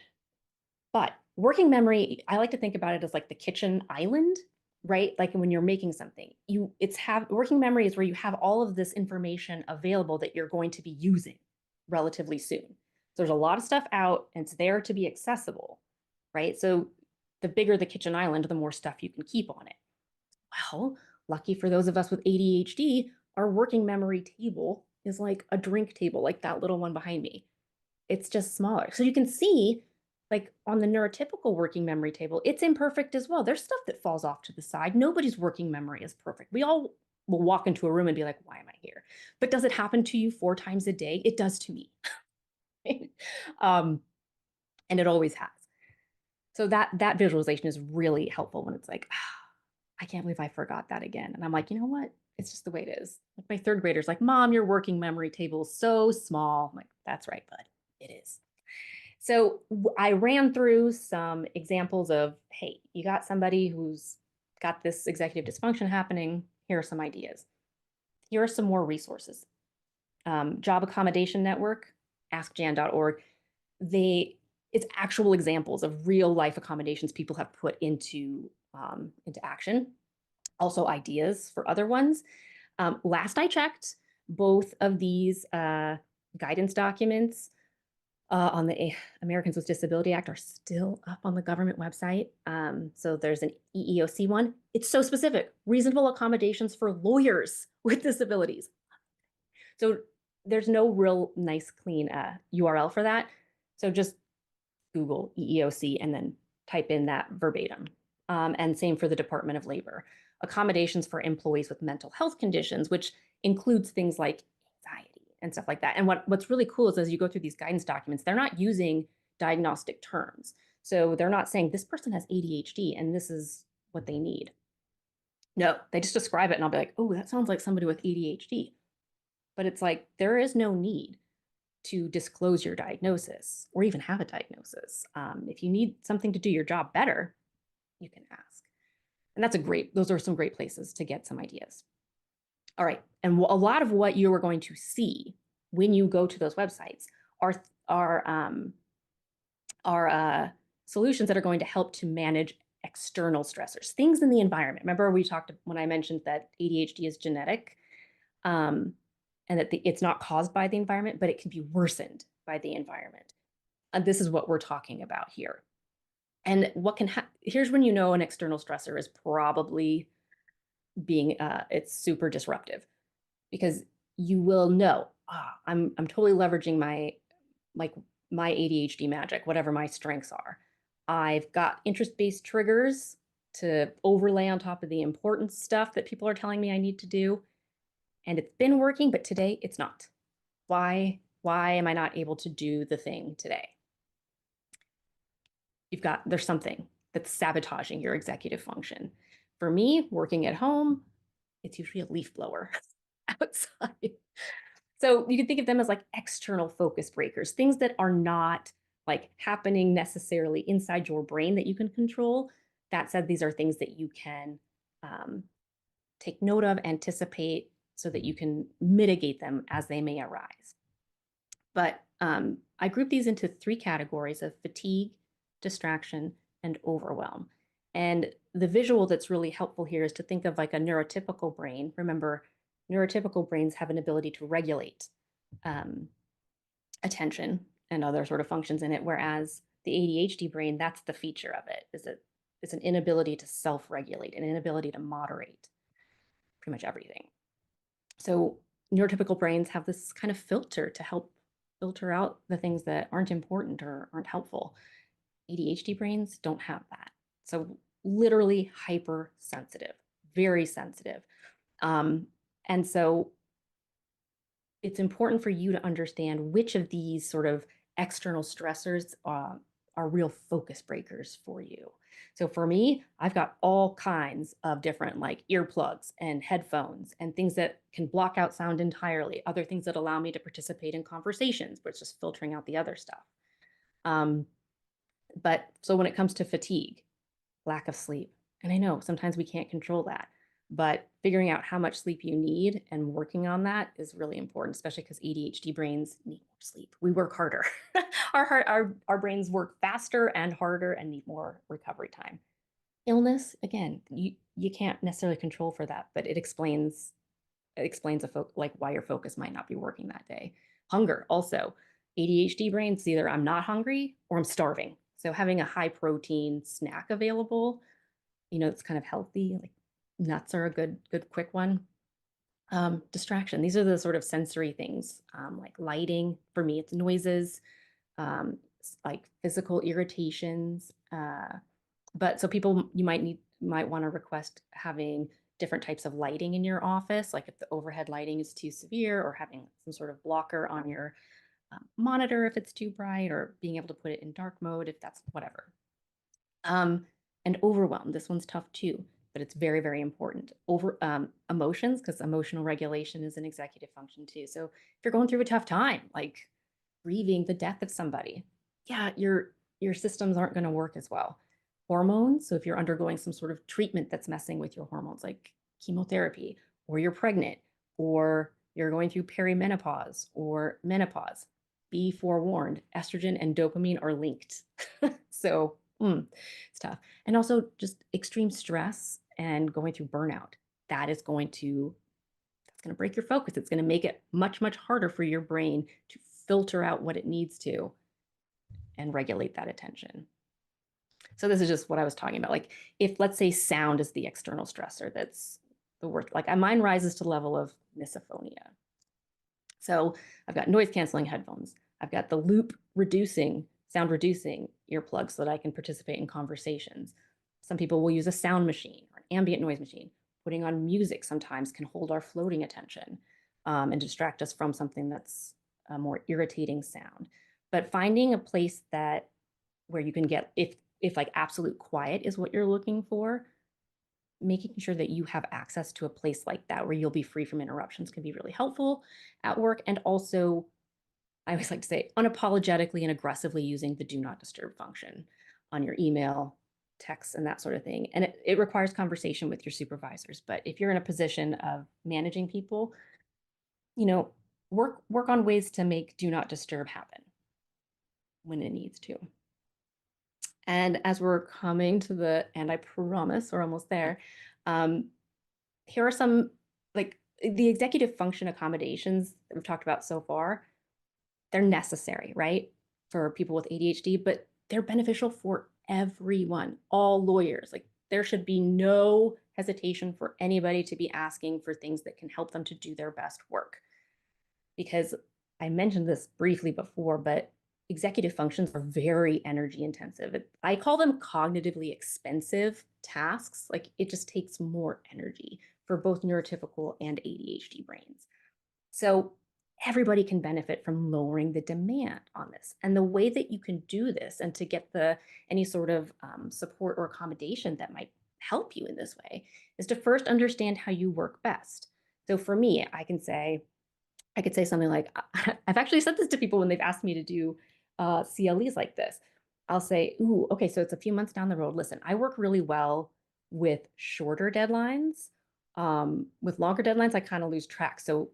But working memory, I like to think about it as like the kitchen island, right? Like when you're making something, working memory is where you have all of this information available that you're going to be using. relatively soon. So there's a lot of stuff out and it's there to be accessible, right? So the bigger the kitchen island, the more stuff you can keep on it. Well, lucky for those of us with ADHD, our working memory table is like a drink table, like that little one behind me. It's just smaller. So you can see, like on the neurotypical working memory table, it's imperfect as well. There's stuff that falls off to the side. Nobody's working memory is perfect. We all will walk into a room and be like, why am I here? But does it happen to you 4 times a day? It does to me. um, and it always has. So that visualization is really helpful when it's like, I can't believe I forgot that again. And I'm like, you know what? It's just the way it is. Like my third grader's like, Mom, your working memory table is so small. I'm like, that's right, bud. It is. So I ran through some examples of, hey, you got somebody who's got this executive dysfunction happening. Here are some ideas. Here are some more resources. Job Accommodation Network, askjan.org. It's actual examples of real life accommodations people have put into action. Also ideas for other ones. Last I checked, both of these guidance documents on the Americans with Disability Act are still up on the government website. So there's an EEOC one. It's so specific, reasonable accommodations for lawyers with disabilities. So there's no real nice, clean URL for that. So just Google EEOC and then type in that verbatim. And same for the Department of Labor. Accommodations for employees with mental health conditions, which includes things like anxiety and stuff like that. And what's really cool is as you go through these guidance documents, they're not using diagnostic terms. So they're not saying this person has ADHD and this is what they need. No, they just describe it and I'll be like, oh, that sounds like somebody with ADHD. But it's like, there is no need to disclose your diagnosis or even have a diagnosis. If you need something to do your job better, you can ask. And those are some great places to get some ideas. All right. And a lot of what you are going to see when you go to those websites are solutions that are going to help to manage external stressors, things in the environment. Remember we talked when I mentioned that ADHD is genetic and that it's not caused by the environment, but it can be worsened by the environment. And this is what we're talking about here. And here's when you know an external stressor is probably it's super disruptive, because you will know, I'm totally leveraging my ADHD magic, whatever my strengths are. I've got interest-based triggers to overlay on top of the important stuff that people are telling me I need to do. And it's been working, but today it's not. Why am I not able to do the thing today? There's something that's sabotaging your executive function. For me, working at home, it's usually a leaf blower outside. So you can think of them as like external focus breakers, things that are not like happening necessarily inside your brain that you can control. That said, these are things that you can take note of, anticipate, so that you can mitigate them as they may arise. But I group these into 3 categories of fatigue, distraction, and overwhelm. And the visual that's really helpful here is to think of like a neurotypical brain. Remember, neurotypical brains have an ability to regulate attention and other sort of functions in it, whereas the ADHD brain, that's the feature of it, it's an inability to self-regulate, an inability to moderate pretty much everything. So neurotypical brains have this kind of filter to help filter out the things that aren't important or aren't helpful. ADHD brains don't have that. So literally hypersensitive, very sensitive. And so it's important for you to understand which of these sort of external stressors are real focus breakers for you. So for me, I've got all kinds of different like earplugs and headphones and things that can block out sound entirely, other things that allow me to participate in conversations, but it's just filtering out the other stuff. But so when it comes to fatigue, lack of sleep, and I know sometimes we can't control that, but figuring out how much sleep you need and working on that is really important, especially because ADHD brains need more sleep. We work harder. Our brains work faster and harder and need more recovery time. Illness, again, you can't necessarily control for that, but it explains like why your focus might not be working that day. Hunger also. ADHD brains, either I'm not hungry or I'm starving. So having a high protein snack available, it's kind of healthy, like nuts are a good quick one. Distraction. These are the sort of sensory things, like lighting. For me, it's noises, like physical irritations. But so people, you might want to request having different types of lighting in your office, like if the overhead lighting is too severe, or having some sort of blocker on your monitor if it's too bright, or being able to put it in dark mode if that's whatever. And overwhelm. This one's tough too, but it's very, very important. Emotions, because emotional regulation is an executive function too. So if you're going through a tough time, like grieving the death of somebody, yeah, your systems aren't going to work as well. Hormones. So if you're undergoing some sort of treatment that's messing with your hormones, like chemotherapy, or you're pregnant, or you're going through perimenopause or menopause, be forewarned, estrogen and dopamine are linked. So it's tough. And also just extreme stress and going through burnout. That's going to break your focus. It's going to make it much, much harder for your brain to filter out what it needs to and regulate that attention. So this is just what I was talking about. Like if, let's say, sound is the external stressor, that's the worst. Like mine rises to the level of misophonia. So I've got noise canceling headphones. I've got the sound reducing earplugs so that I can participate in conversations. Some people will use a sound machine or an ambient noise machine. Putting on music sometimes can hold our floating attention and distract us from something that's a more irritating sound. But finding a place where you can get, if like absolute quiet is what you're looking for, making sure that you have access to a place like that where you'll be free from interruptions can be really helpful at work. And also, I always like to say, unapologetically and aggressively using the do not disturb function on your email, texts, and that sort of thing. And it requires conversation with your supervisors. But if you're in a position of managing people, work on ways to make do not disturb happen when it needs to. And as we're coming to the end, I promise we're almost there. Here are some, like the executive function accommodations that we've talked about so far. They're necessary, right, for people with ADHD, but they're beneficial for everyone, all lawyers. Like there should be no hesitation for anybody to be asking for things that can help them to do their best work. Because I mentioned this briefly before, but executive functions are very energy intensive. I call them cognitively expensive tasks. Like it just takes more energy for both neurotypical and ADHD brains. So everybody can benefit from lowering the demand on this. And the way that you can do this and to get any sort of support or accommodation that might help you in this way is to first understand how you work best. So for me, I could say something like, I've actually said this to people when they've asked me to do CLEs like this. I'll say, ooh, okay, so it's a few months down the road. Listen, I work really well with shorter deadlines. With longer deadlines, I kind of lose track. So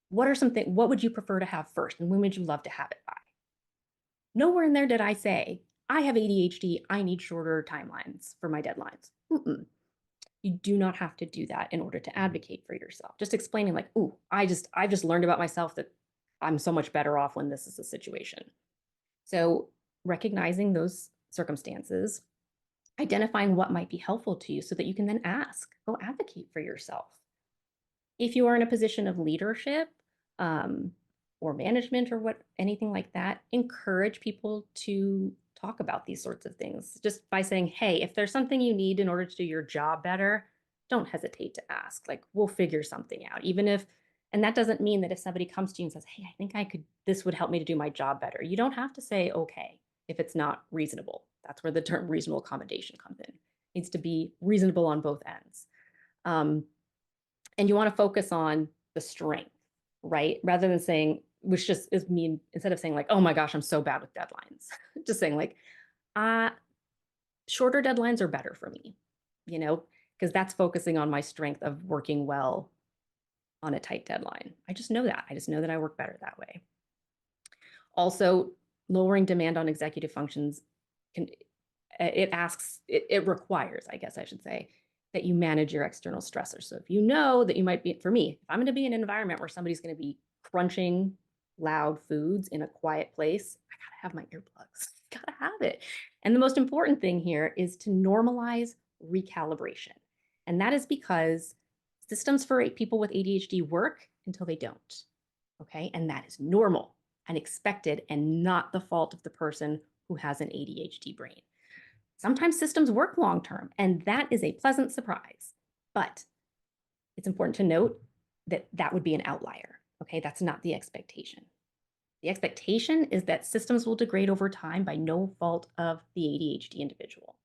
what would you prefer to have first? And when would you love to have it by? Nowhere in there did I say, I have ADHD, I need shorter timelines for my deadlines. You do not have to do that in order to advocate for yourself. Just explaining like, ooh, I've just learned about myself that I'm so much better off when this is a situation. So recognizing those circumstances, identifying what might be helpful to you so that you can then go advocate for yourself. If you are in a position of leadership or management or anything like that, encourage people to talk about these sorts of things just by saying, hey, if there's something you need in order to do your job better, don't hesitate to ask. Like we'll figure something out, and that doesn't mean that if somebody comes to you and says, hey, I think this would help me to do my job better. You don't have to say, okay, if it's not reasonable. That's where the term reasonable accommodation comes in. It needs to be reasonable on both ends. And you want to focus on the strength, right? Rather than saying, which just is mean, instead of saying like, oh my gosh, I'm so bad with deadlines, just saying like, shorter deadlines are better for me, because that's focusing on my strength of working well on a tight deadline. I just know that. I work better that way. Also, lowering demand on executive functions it requires, I guess I should say, that you manage your external stressors. So if you know that you might be, for me, if I'm going to be in an environment where somebody's going to be crunching loud foods in a quiet place, I gotta have my earplugs. Gotta have it. And the most important thing here is to normalize recalibration. And that is because systems for people with ADHD work until they don't. Okay. And that is normal and expected and not the fault of the person who has an ADHD brain. Sometimes systems work long term, and that is a pleasant surprise. But it's important to note that that would be an outlier. Okay. That's not the expectation. The expectation is that systems will degrade over time by no fault of the ADHD individual.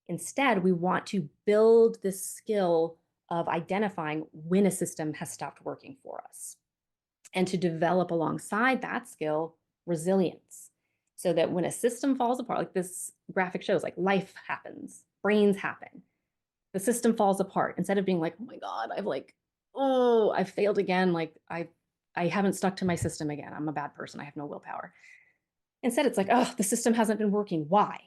Instead, we want to build this skill of identifying when a system has stopped working for us and to develop alongside that skill resilience so that when a system falls apart, like this graphic shows, like life happens, brains happen, the system falls apart. Instead of being like, oh my God, I've failed again. Like I haven't stuck to my system again. I'm a bad person. I have no willpower. Instead, it's like, oh, the system hasn't been working. Why?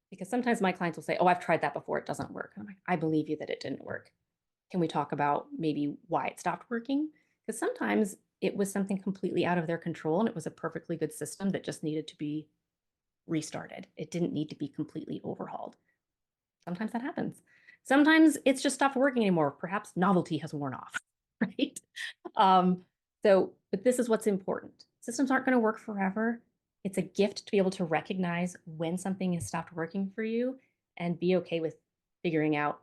Because sometimes my clients will say, oh, I've tried that before. It doesn't work. And I'm like, I believe you that it didn't work. Can we talk about maybe why it stopped working? Because sometimes it was something completely out of their control and it was a perfectly good system that just needed to be restarted. It didn't need to be completely overhauled. Sometimes that happens. Sometimes it's just stopped working anymore. Perhaps novelty has worn off, right? But this is what's important. Systems aren't going to work forever. It's a gift to be able to recognize when something has stopped working for you and be okay with figuring out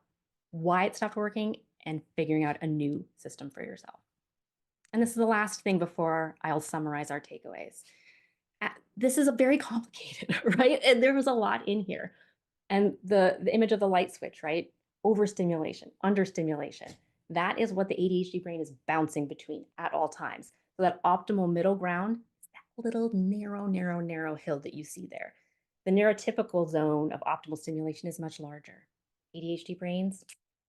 why it stopped working and figuring out a new system for yourself. And this is the last thing before I'll summarize our takeaways. This is a very complicated, right? And there was a lot in here. And the image of the light switch, right? Overstimulation, understimulation. That is what the ADHD brain is bouncing between at all times. So that optimal middle ground is that little narrow hill that you see there. The neurotypical zone of optimal stimulation is much larger. ADHD brains,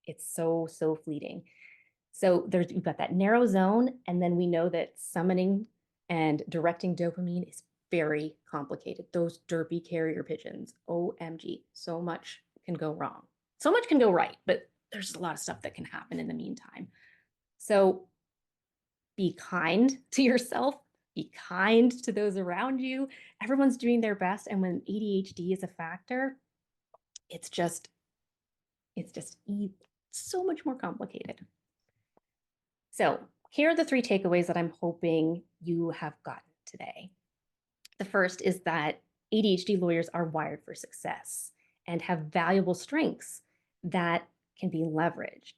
it's so fleeting. So you've got that narrow zone, and then we know that summoning and directing dopamine is very complicated. Those derpy carrier pigeons, OMG, so much can go wrong. So much can go right, but there's a lot of stuff that can happen in the meantime. So be kind to yourself, be kind to those around you. Everyone's doing their best. And when ADHD is a factor, it's just so much more complicated. So here are the 3 takeaways that I'm hoping you have gotten today. The first is that ADHD lawyers are wired for success and have valuable strengths that can be leveraged.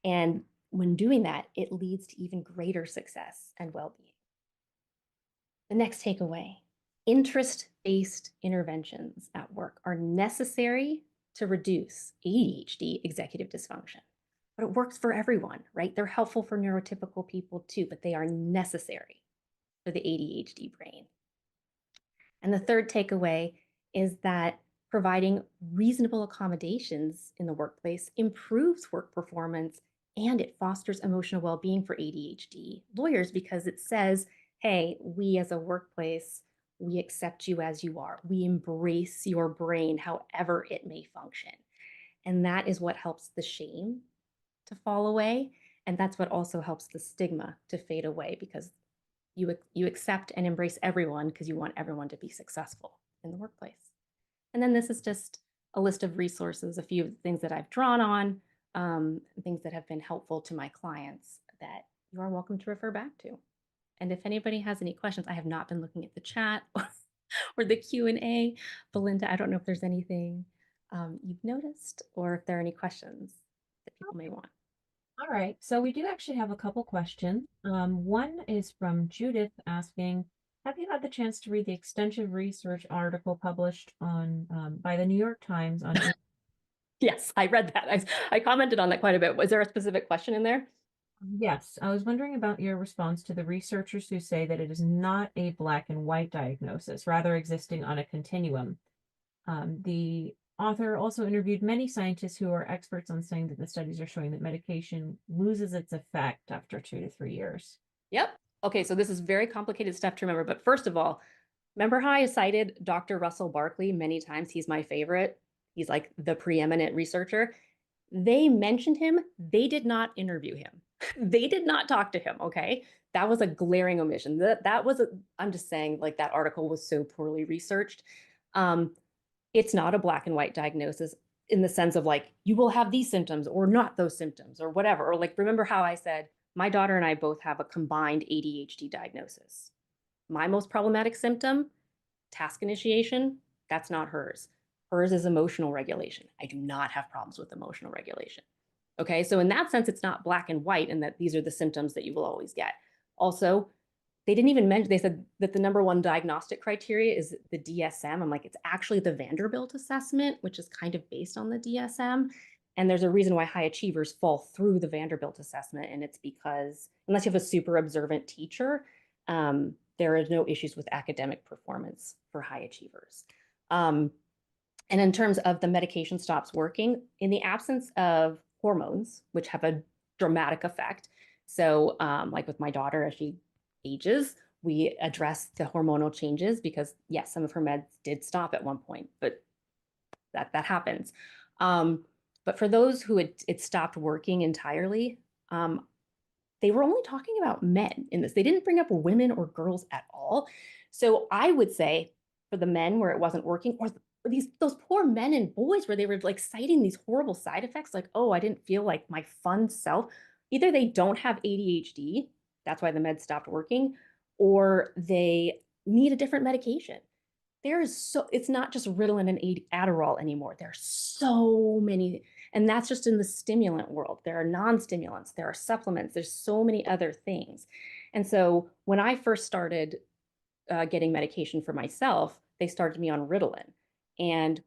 And when doing that, it leads to even greater success and well-being. The next takeaway, interest-based interventions at work are necessary to reduce ADHD executive dysfunction. But it works for everyone, right? They're helpful for neurotypical people too, but they are necessary for the ADHD brain. And the third takeaway is that providing reasonable accommodations in the workplace improves work performance and it fosters emotional well-being for ADHD lawyers because it says, hey, we as a workplace, we accept you as you are. We embrace your brain however it may function. And that is what helps the shame to fall away. And that's what also helps the stigma to fade away because you accept and embrace everyone because you want everyone to be successful in the workplace. And then this is just a list of resources, a few things that I've drawn on, things that have been helpful to my clients that you are welcome to refer back to. And if anybody has any questions, I have not been looking at the chat or the Q&A. Belinda, I don't know if there's anything you've noticed or if there are any questions that people may want. All right, so we do actually have a couple questions. One is from Judith asking, have you had the chance to read the extensive research article published on by the New York Times on Yes, I read that. I commented on that quite a bit. Was there a specific question in there? Yes, I was wondering about your response to the researchers who say that it is not a black and white diagnosis, rather existing on a continuum. The author also interviewed many scientists who are experts on saying that the studies are showing that medication loses its effect after 2 to 3 years. Yep. Okay, so this is very complicated stuff to remember. But first of all, remember how I cited Dr. Russell Barkley many times? He's my favorite. He's like the preeminent researcher. They mentioned him. They did not interview him. They did not talk to him, okay? that was a glaring omission. I'm just saying, like, that article was so poorly researched. It's not a black and white diagnosis in the sense of like, you will have these symptoms or not those symptoms or whatever. Or like, remember how I said, my daughter and I both have a combined ADHD diagnosis. My most problematic symptom, task initiation, that's not hers. Hers is emotional regulation. I do not have problems with emotional regulation. Okay, so in that sense, it's not black and white, and that these are the symptoms that you will always get. Also, they didn't even mention, they said that the number one diagnostic criteria is the DSM. I'm like, it's actually the Vanderbilt assessment, which is kind of based on the DSM. And there's a reason why high achievers fall through the Vanderbilt assessment. And it's because unless you have a super observant teacher, there are no issues with academic performance for high achievers. And in terms of the medication stops working, in the absence of hormones, which have a dramatic effect. So like with my daughter, as she ages, we address the hormonal changes because yes, some of her meds did stop at one point, but that happens. But for those who it stopped working entirely, they were only talking about men in this. They didn't bring up women or girls at all. So I would say for the men where it wasn't working, or those poor men and boys where they were like citing these horrible side effects, like, oh, I didn't feel like my fun self. Either they don't have ADHD, that's why the meds stopped working, or they need a different medication. It's not just Ritalin and Adderall anymore. There's so many, and that's just in the stimulant world. There are non-stimulants, there are supplements, there's so many other things. And so when I first started getting medication for myself, they started me on Ritalin. And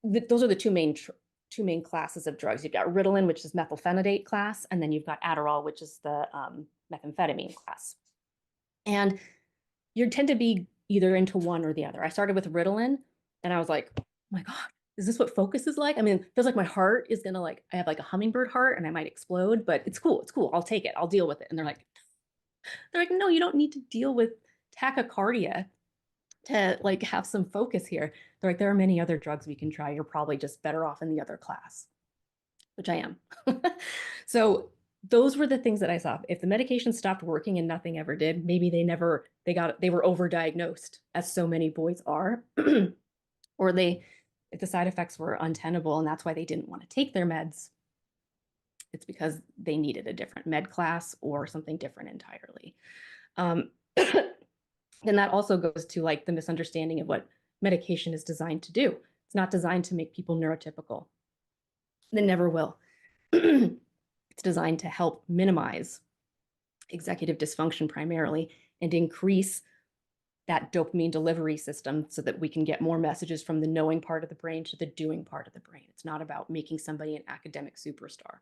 those are the two main classes of drugs. You've got Ritalin, which is methylphenidate class, and then you've got Adderall, which is the methamphetamine class. And you tend to be either into one or the other. I started with Ritalin and I was like, oh my God, is this what focus is like? I mean, it feels like my heart is gonna like, I have like a hummingbird heart and I might explode, but it's cool. It's cool. I'll take it. I'll deal with it. And they're like, no, you don't need to deal with tachycardia to like have some focus here. They're like, there are many other drugs we can try. You're probably just better off in the other class, which I am. So those were the things that I saw. If the medication stopped working and nothing ever did, maybe they were overdiagnosed, as so many boys are, or if the side effects were untenable and that's why they didn't want to take their meds, it's because they needed a different med class or something different entirely. Then that also goes to like the misunderstanding of what medication is designed to do. It's not designed to make people neurotypical. They never will. It's designed to help minimize executive dysfunction primarily and increase that dopamine delivery system so that we can get more messages from the knowing part of the brain to the doing part of the brain. It's not about making somebody an academic superstar.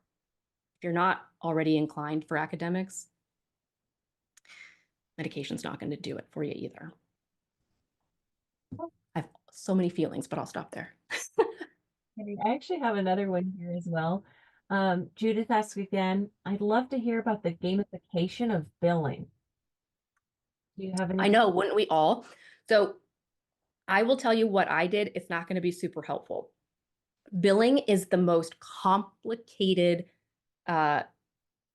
If you're not already inclined for academics, medication's not going to do it for you either. I have so many feelings, but I'll stop there. I actually have another one here as well. Judith asks again, I'd love to hear about the gamification of billing. Do you have any? I know, wouldn't we all? So I will tell you what I did. It's not going to be super helpful. Billing is the most complicated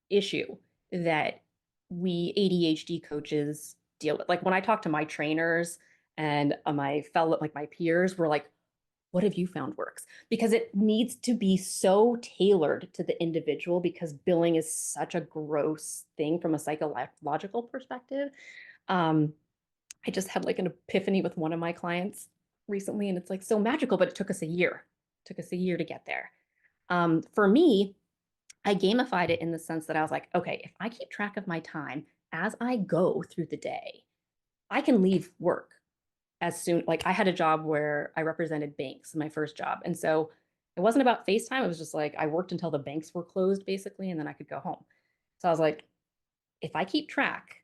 issue that we ADHD coaches deal with. Like when I talk to my trainers and my peers, we're like, what have you found works? Because it needs to be so tailored to the individual because billing is such a gross thing from a psychological perspective. I just had like an epiphany with one of my clients recently, and it's like so magical, but it took us a year. It took us a year to get there. For me, I gamified it in the sense that I was like, okay, if I keep track of my time as I go through the day, I can leave work as soon. Like I had a job where I represented banks, my first job. And so it wasn't about FaceTime. It was just like I worked until the banks were closed basically, and then I could go home. So I was like, if I keep track,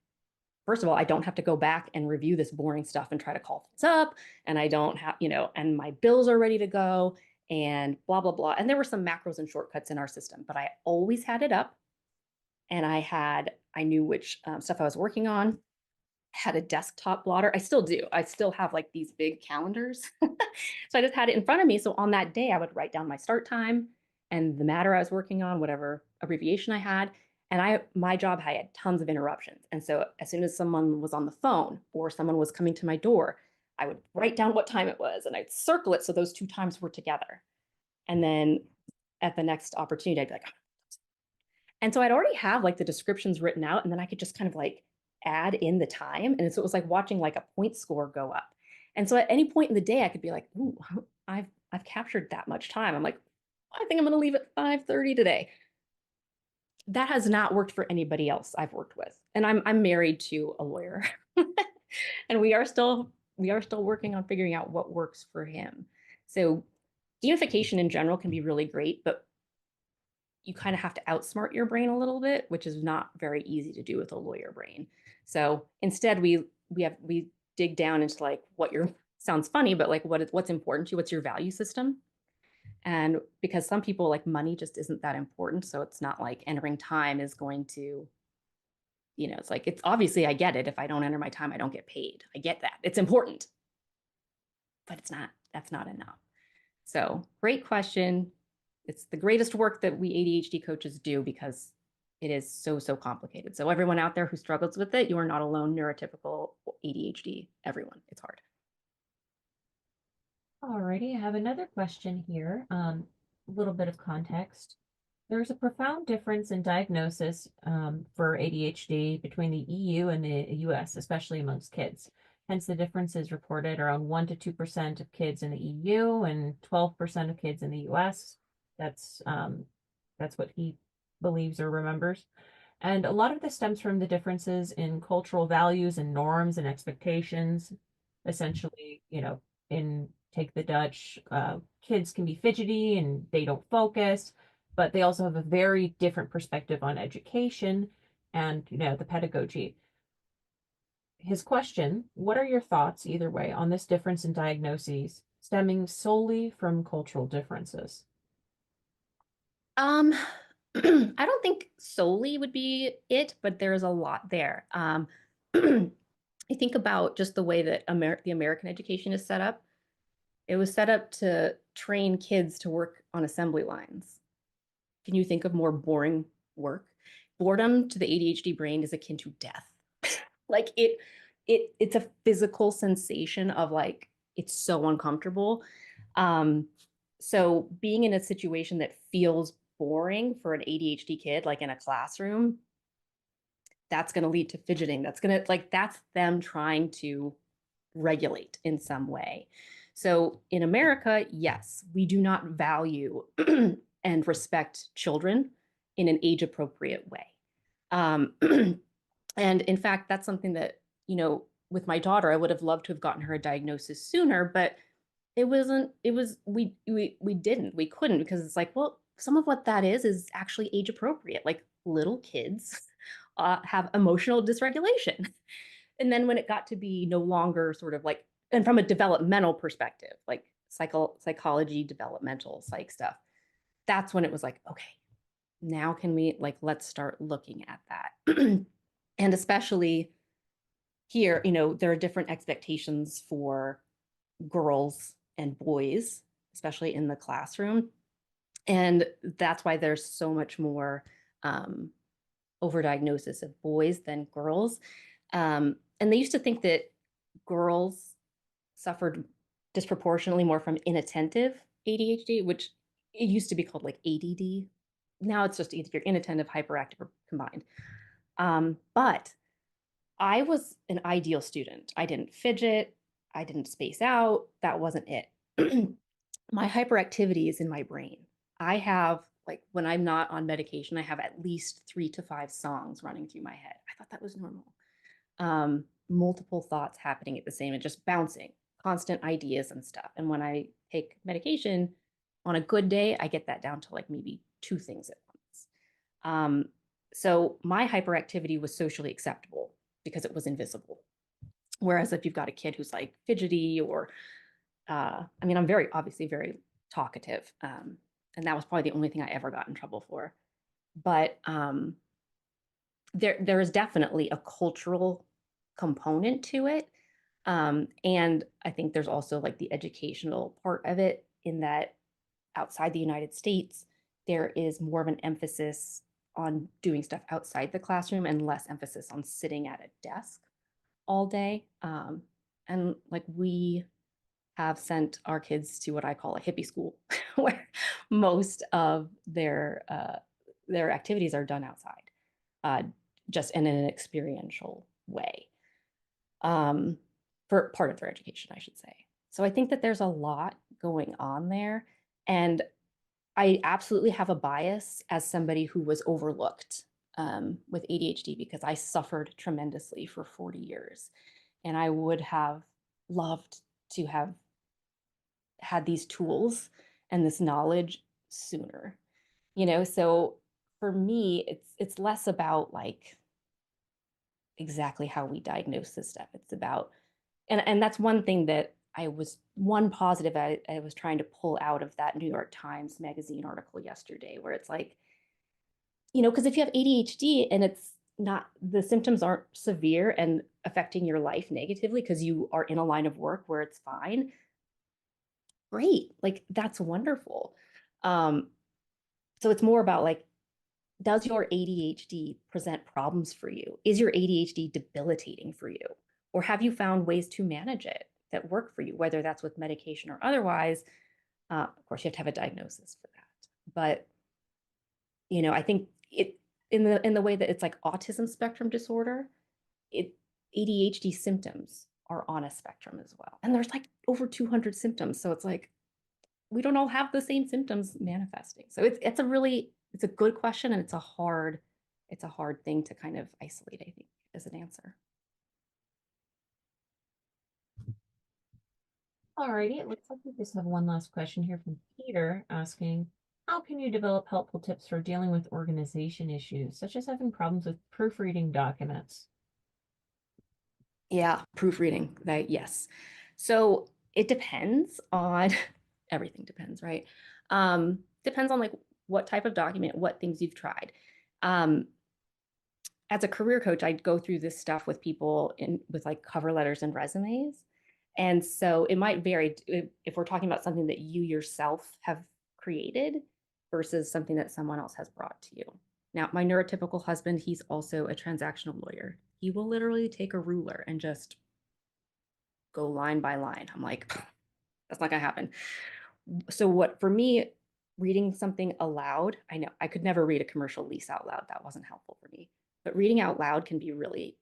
first of all, I don't have to go back and review this boring stuff and try to call things up. And I don't have, and my bills are ready to go and blah, blah, blah. And there were some macros and shortcuts in our system, but I always had it up. And I knew which stuff I was working on, had a desktop blotter. I still do. I still have like these big calendars. So I just had it in front of me. So on that day, I would write down my start time and the matter I was working on, whatever abbreviation I had. And my job had tons of interruptions. And so as soon as someone was on the phone or someone was coming to my door, I would write down what time it was and I'd circle it so those 2 times were together. And then at the next opportunity, I'd be like, and so I'd already have like the descriptions written out, and then I could just kind of like add in the time. And so it was like watching like a point score go up. And so at any point in the day, I could be like, ooh, I've captured that much time. I'm like, I think I'm going to leave at 5:30 today. That has not worked for anybody else I've worked with. And I'm married to a lawyer. And we are still working on figuring out what works for him. So gamification in general can be really great, but you kind of have to outsmart your brain a little bit, which is not very easy to do with a lawyer brain. So instead we dig down into like what your sounds funny, but like what's important to you, what's your value system? And because some people like money just isn't that important. So it's not like entering time is going to, it's like, it's obviously, I get it. If I don't enter my time, I don't get paid. I get that. It's important, but that's not enough. So great question. It's the greatest work that we ADHD coaches do because it is so, so complicated. So everyone out there who struggles with it, you are not alone. Neurotypical ADHD, everyone, it's hard. Alrighty, I have another question here. A little bit of context. There's a profound difference in diagnosis for ADHD between the EU and the US, especially amongst kids. Hence, the difference is reported around 1 to 2% of kids in the EU and 12% of kids in the US. That's what he believes or remembers. And a lot of this stems from the differences in cultural values and norms and expectations. Essentially, in Take the Dutch, kids can be fidgety and they don't focus, but they also have a very different perspective on education and, the pedagogy. His question, what are your thoughts either way on this difference in diagnoses stemming solely from cultural differences? I don't think solely would be it, but there's a lot there. I think about just the way that the American education is set up. It was set up to train kids to work on assembly lines. Can you think of more boring work? Boredom to the ADHD brain is akin to death. Like it's a physical sensation of like, it's so uncomfortable. So being in a situation that feels boring for an ADHD kid, like in a classroom, that's going to lead to fidgeting. That's them trying to regulate in some way. So in America, yes, we do not value and respect children in an age appropriate way. And in fact, that's something that, with my daughter, I would have loved to have gotten her a diagnosis sooner, but we couldn't, because it's like, well, some of what that is actually age appropriate. Like little kids have emotional dysregulation. And then when it got to be no longer sort of like, and from a developmental perspective, like psychology, developmental psych stuff, that's when it was like, okay, now can we let's start looking at that. And especially here, there are different expectations for girls and boys, especially in the classroom. And that's why there's so much more overdiagnosis of boys than girls. And they used to think that girls suffered disproportionately more from inattentive ADHD, which it used to be called like ADD. Now it's just either inattentive, hyperactive, or combined. But I was an ideal student. I didn't fidget. I didn't space out. That wasn't it. My hyperactivity is in my brain. I have, like, when I'm not on medication, I have at least 3 to 5 songs running through my head. I thought that was normal. Multiple thoughts happening at the same and just bouncing, constant ideas and stuff. And when I take medication on a good day, I get that down to like maybe 2 things at once. So my hyperactivity was socially acceptable because it was invisible. Whereas if you've got a kid who's like fidgety or, I'm obviously very talkative. And that was probably the only thing I ever got in trouble for. But there is definitely a cultural component to it. And I think there's also like the educational part of it, in that outside the United States, there is more of an emphasis on doing stuff outside the classroom and less emphasis on sitting at a desk all day. And like we have sent our kids to what I call a hippie school, where most of their activities are done outside, just in an experiential way, for part of their education, I should say. So I think that there's a lot going on there, and I absolutely have a bias as somebody who was overlooked with ADHD because I suffered tremendously for 40 years, and I would have loved to have had these tools and this knowledge sooner, so for me it's less about like exactly how we diagnose this stuff. It's about, and that's one thing that one positive I was trying to pull out of that New York Times magazine article yesterday, where it's like, because if you have ADHD and it's not, the symptoms aren't severe and affecting your life negatively because you are in a line of work where it's fine, great, like that's wonderful. So it's more about like, does your ADHD present problems for you? Is your ADHD debilitating for you? Or have you found ways to manage it that work for you, whether that's with medication or otherwise? Of course, you have to have a diagnosis for that. But, I think it in the way that it's like autism spectrum disorder, ADHD symptoms are on a spectrum as well. And there's like over 200 symptoms. So it's like, we don't all have the same symptoms manifesting. So it's a good question, and it's a hard thing to kind of isolate, I think, as an answer. Alrighty, it looks like we just have one last question here from Peter asking, how can you develop helpful tips for dealing with organization issues, such as having problems with proofreading documents? Yeah, proofreading, yes. So it depends on everything depends, right? Depends on like what type of document, what things you've tried. As a career coach, I'd go through this stuff with people with like cover letters and resumes. And so it might vary if we're talking about something that you yourself have created versus something that someone else has brought to you. Now, my neurotypical husband, he's also a transactional lawyer. He will literally take a ruler and just go line by line. I'm like, that's not gonna happen. So what, for me, reading something aloud, I know I could never read a commercial lease out loud. That wasn't helpful for me. But reading out loud can be really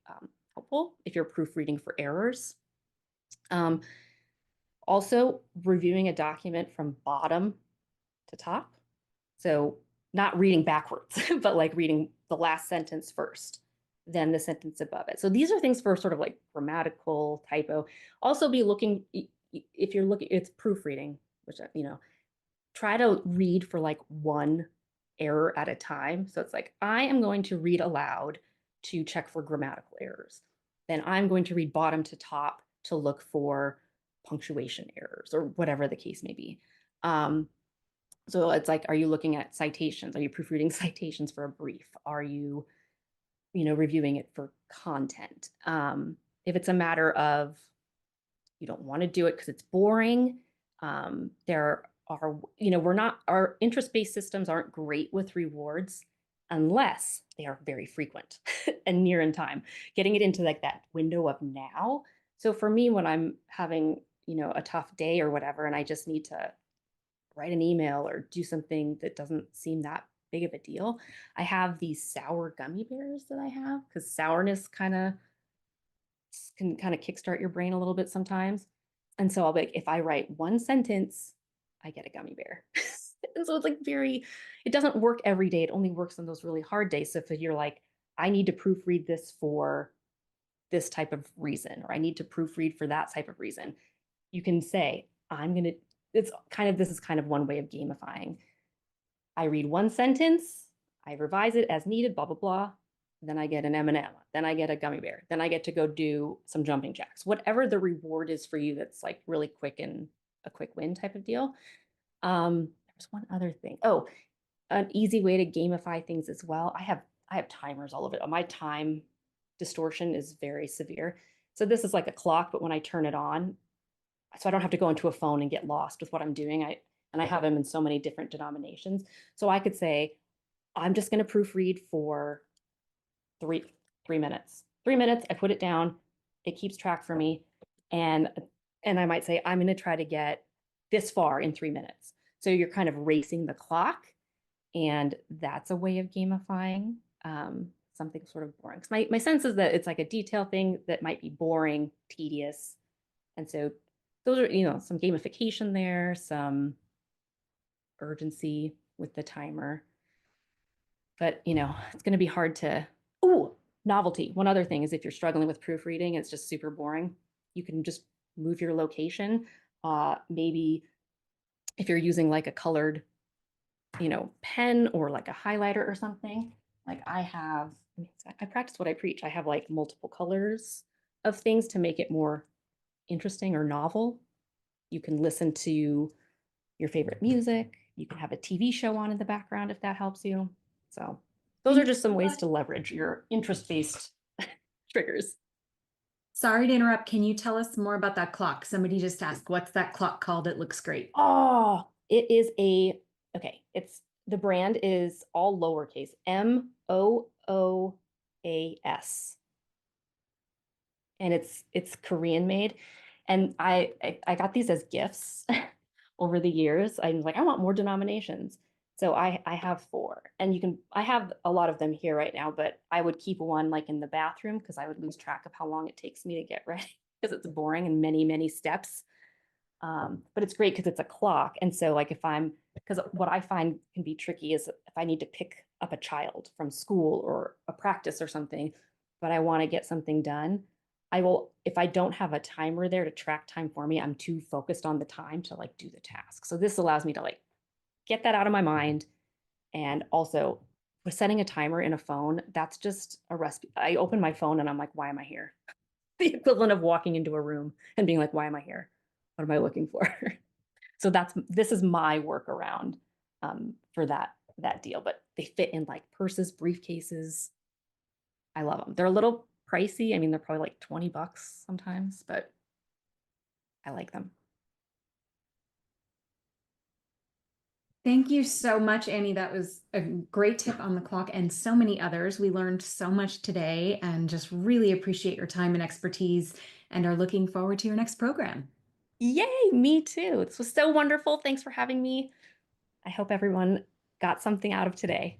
helpful if you're proofreading for errors. Also, reviewing a document from bottom to top. So not reading backwards, but like reading the last sentence first, then the sentence above it. So these are things for sort of like grammatical typo. Also be looking, if you're looking, it's proofreading, which, try to read for like one error at a time. So it's like, I am going to read aloud to check for grammatical errors. Then I'm going to read bottom to top to look for punctuation errors or whatever the case may be. So it's like, are you looking at citations? Are you proofreading citations for a brief? Are you, reviewing it for content? If it's a matter of you don't want to do it because it's boring, there are, our interest-based systems aren't great with rewards unless they are very frequent and near in time, getting it into like that window of now. So for me, when I'm having, a tough day or whatever, and I just need to write an email or do something that doesn't seem that big of a deal, I have these sour gummy bears that I have because sourness can kind of kickstart your brain a little bit sometimes. And so I'll be like, if I write one sentence, I get a gummy bear. And so it's like it doesn't work every day. It only works on those really hard days. So if you're like, I need to proofread this for this type of reason, or I need to proofread for that type of reason, you can say, this is kind of one way of gamifying. I read one sentence, I revise it as needed, blah, blah, blah. Then I get an M&M, then I get a gummy bear, then I get to go do some jumping jacks, whatever the reward is for you that's like really quick and a quick win type of deal. There's one other thing. Oh, an easy way to gamify things as well. I have timers all over it. My time distortion is very severe. So this is like a clock, but when I turn it on, so I don't have to go into a phone and get lost with what I'm doing. I have them in so many different denominations. So I could say, I'm just going to proofread for three minutes. 3 minutes, I put it down. It keeps track for me. And I might say, I'm going to try to get this far in 3 minutes. So you're kind of racing the clock. And that's a way of gamifying something sort of boring. Because my sense is that it's like a detail thing that might be boring, tedious. And so those are, some gamification there, some urgency with the timer. But, it's going to be hard to, novelty. One other thing is if you're struggling with proofreading, it's just super boring. You can just move your location. Maybe if you're using like a colored, pen or like a highlighter or something, like I practice what I preach. I have like multiple colors of things to make it more interesting or novel. You can listen to your favorite music. You can have a TV show on in the background if that helps you. So those are just some ways to leverage your interest-based triggers. Sorry to interrupt. Can you tell us more about that clock? Somebody just asked, what's that clock called? It looks great. Oh, it is the brand is all lowercase, MOOAS. And it's Korean made. And I got these as gifts over the years. I'm like, I want more denominations. So I have 4, and I have a lot of them here right now, but I would keep one like in the bathroom because I would lose track of how long it takes me to get ready because it's boring and many, many steps. But it's great because it's a clock. And so like because what I find can be tricky is if I need to pick up a child from school or a practice or something, but I want to get something done, if I don't have a timer there to track time for me, I'm too focused on the time to like do the task. So this allows me to like get that out of my mind. And also with setting a timer in a phone, that's just a recipe. I open my phone and I'm like, why am I here? The equivalent of walking into a room and being like, why am I here? What am I looking for? So this is my workaround for that deal. But they fit in like purses, briefcases. I love them. They're a little pricey. I mean, they're probably like $20 sometimes, but I like them. Thank you so much, Annie. That was a great tip on the clock and so many others. We learned so much today and just really appreciate your time and expertise and are looking forward to your next program. Yay, me too. This was so wonderful. Thanks for having me. I hope everyone got something out of today.